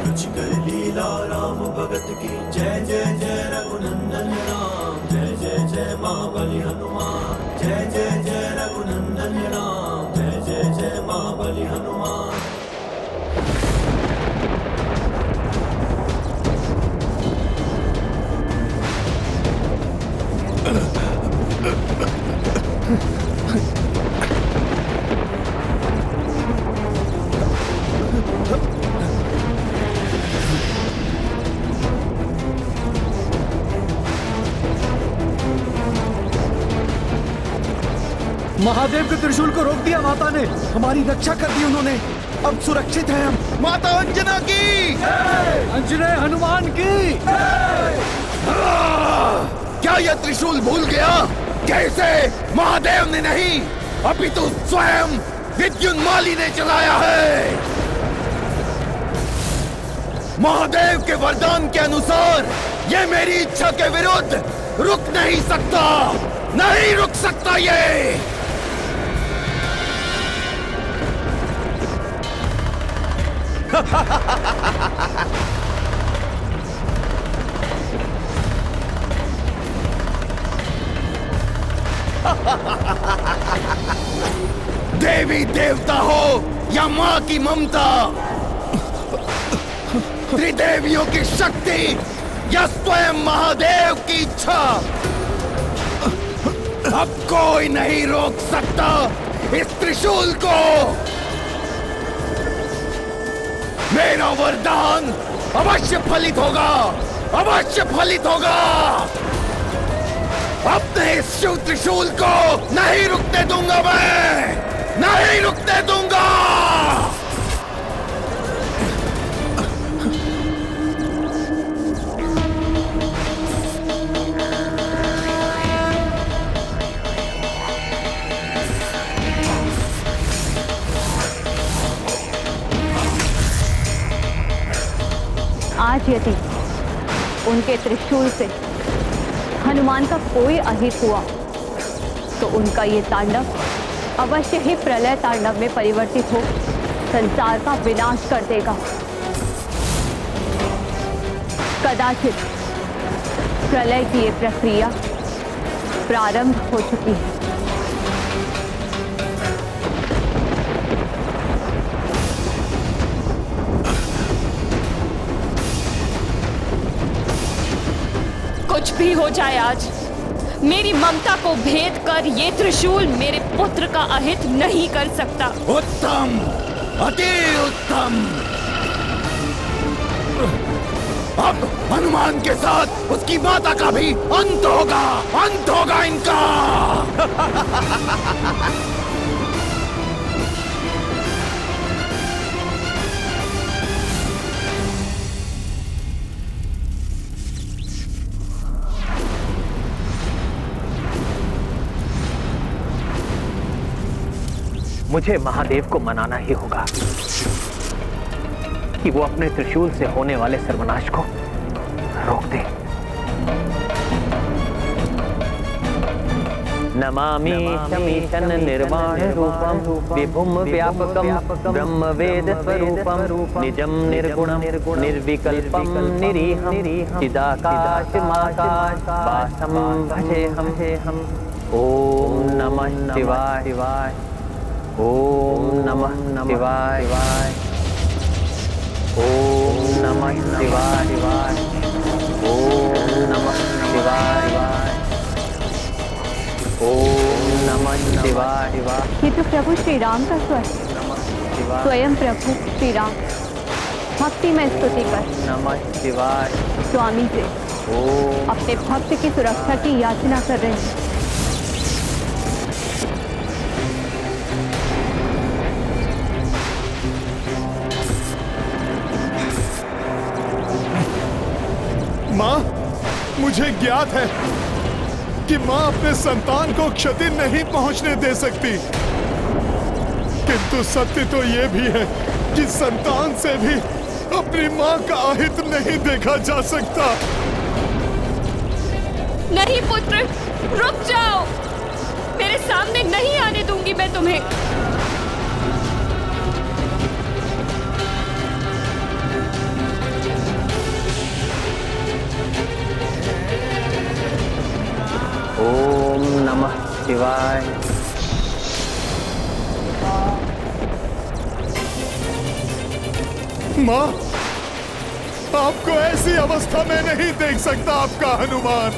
रुचिकर लीला राम भगत की। जय जय जय रघुनंदन राम, जय जय जय महाबली हनुमान। जय जय जय रघुनंदन राम, जय जय जय महाबली हनुमान। महादेव के त्रिशूल को रोक दिया माता ने, हमारी रक्षा कर दी उन्होंने। अब सुरक्षित हैं हम। माता अंजना की, अंजने हनुमान की। क्या यह त्रिशूल भूल गया? कैसे? महादेव ने नहीं, अपितु स्वयं विद्युन्माली ने चलाया है। महादेव के वरदान के अनुसार ये मेरी इच्छा के विरुद्ध रुक नहीं सकता, नहीं रुक सकता ये। देवी देवता हो या मां की ममता, त्रिदेवियों की शक्ति या स्वयं महादेव की इच्छा, अब कोई नहीं रोक सकता इस त्रिशूल को। मेरा वरदान अवश्य फलित होगा, अवश्य फलित होगा। अपने इस शिव त्रिशूल को नहीं रुकने दूंगा, मैं नहीं रुकने दूंगा। आज यदि उनके त्रिशूल से हनुमान का कोई अहित हुआ तो उनका ये तांडव अवश्य ही प्रलय तांडव में परिवर्तित हो संसार का विनाश कर देगा। कदाचित प्रलय की ये प्रक्रिया प्रारंभ हो चुकी है। कुछ भी हो जाए, आज मेरी ममता को भेद कर ये त्रिशूल मेरे पुत्र का अहित नहीं कर सकता। उत्तम, अति उत्तम। अब हनुमान के साथ उसकी माता का भी अंत होगा, अंत होगा इनका। मुझे महादेव को मनाना ही होगा कि वो अपने त्रिशूल से होने वाले सर्वनाश को रोक दे। नमामि शमीशन निर्वाण रूपम विभुम व्यापकम ब्रह्म वेद स्वरूपम निजम निर्गुणम निर्विकल्पम निरीहम चिदाकाश माकाश वासम भजेहम। ओम नमः शिवाय, ओम नमः शिवाय, ओम नमः शिवाय, ओम नमः शिवाय, ओम नमः शिवाय। ये तो प्रभु श्री राम का स्वर, स्वयं प्रभु श्री राम भक्ति में स्तुति कर नमः शिवाय स्वामी से अपने भक्त की सुरक्षा की याचना कर रहे हैं। माँ, मुझे ज्ञात है कि माँ अपने संतान को क्षति नहीं पहुंचने दे सकती, किंतु सत्य तो ये भी है कि संतान से भी अपनी माँ का अहित नहीं देखा जा सकता। नहीं पुत्र, रुक जाओ, मेरे सामने नहीं आने दूंगी मैं तुम्हें। ओम नमः शिवाय, माँ, आपको ऐसी अवस्था में नहीं देख सकता आपका हनुमान।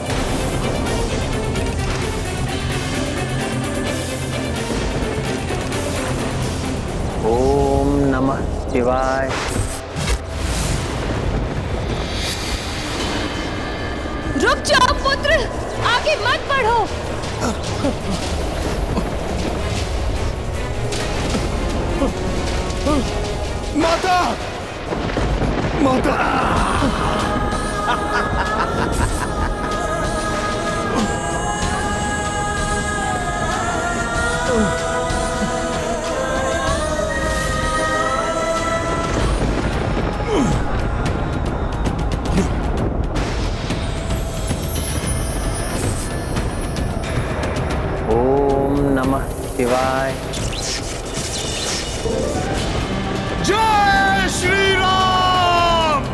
ओम नमः शिवाय। रुक जाओ पुत्र, आगे मत बढ़ो। माता, माता। ओम नमः शिवाय। जय श्री राम।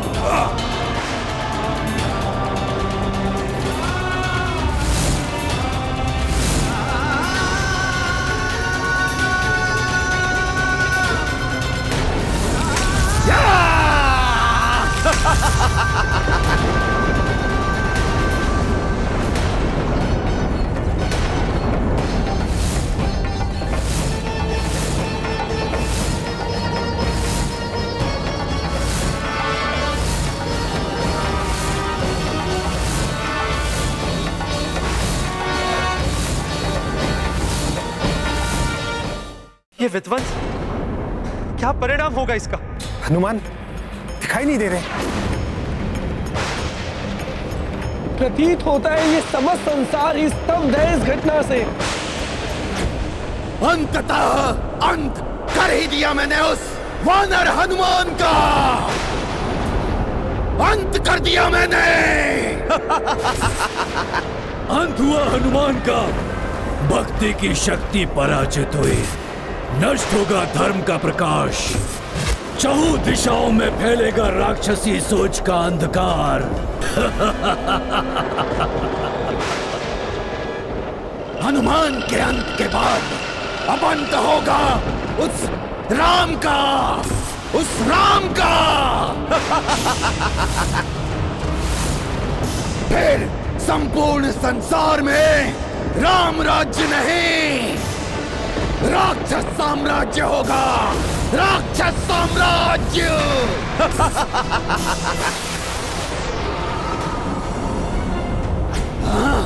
ये विध्वंस, क्या परिणाम होगा इसका? हनुमान दिखाई नहीं दे रहे। प्रतीत होता है ये समस्त संसार ही स्तब्ध है इस घटना से। अंततः अंत कर ही दिया मैंने उस वानर हनुमान का। अंत कर दिया मैंने। अंत हुआ हनुमान का। भक्ति की शक्ति पराजित हुई। नष्ट होगा धर्म का प्रकाश। चहुं दिशाओं में फैलेगा राक्षसी सोच का अंधकार। हनुमान के अंत के बाद अब अंत होगा उस राम का, उस राम का। फिर संपूर्ण संसार में राम राज्य नहीं, राक्षस साम्राज्य होगा। राक्षस साम्राज्य। हाँ?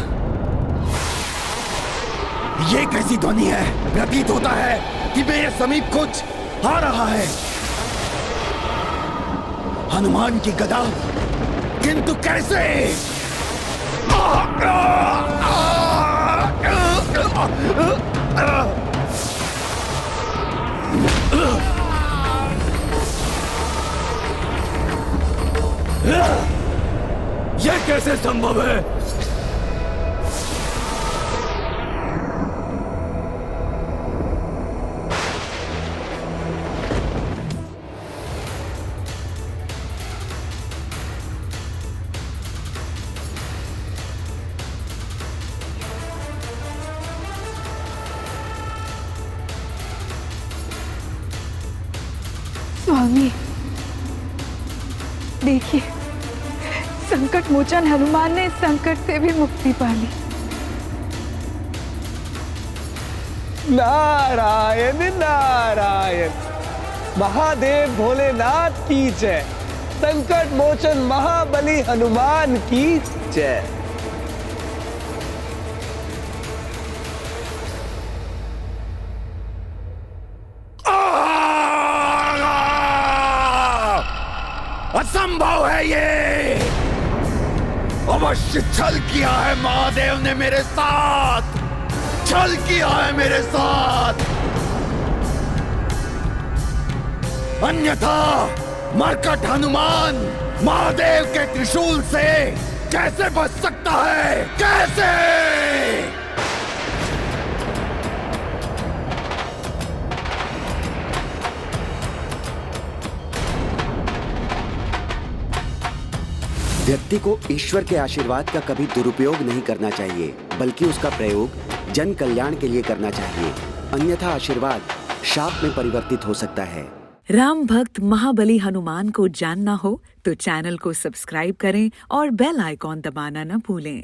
ये कैसी ध्वनि है? प्रतीत होता है कि मेरे समीप कुछ आ रहा है। हनुमान की गदा, किंतु कैसे? यह कैसे संभव है? स्वामी, देखिए, संकट मोचन हनुमान ने इस संकट से भी मुक्ति पा ली। नारायण नारायण। महादेव भोलेनाथ की जय। संकट मोचन महाबली हनुमान की जय। असंभव है ये। अवश्य छल किया है महादेव ने मेरे साथ। छल किया है मेरे साथ। अन्यथा मरकट हनुमान महादेव के त्रिशूल से कैसे बच सकता है? कैसे? व्यक्ति को ईश्वर के आशीर्वाद का कभी दुरुपयोग नहीं करना चाहिए, बल्कि उसका प्रयोग जन कल्याण के लिए करना चाहिए। अन्यथा आशीर्वाद शाप में परिवर्तित हो सकता है। राम भक्त महाबली हनुमान को जानना हो तो चैनल को सब्सक्राइब करें और बेल आइकॉन दबाना न भूलें।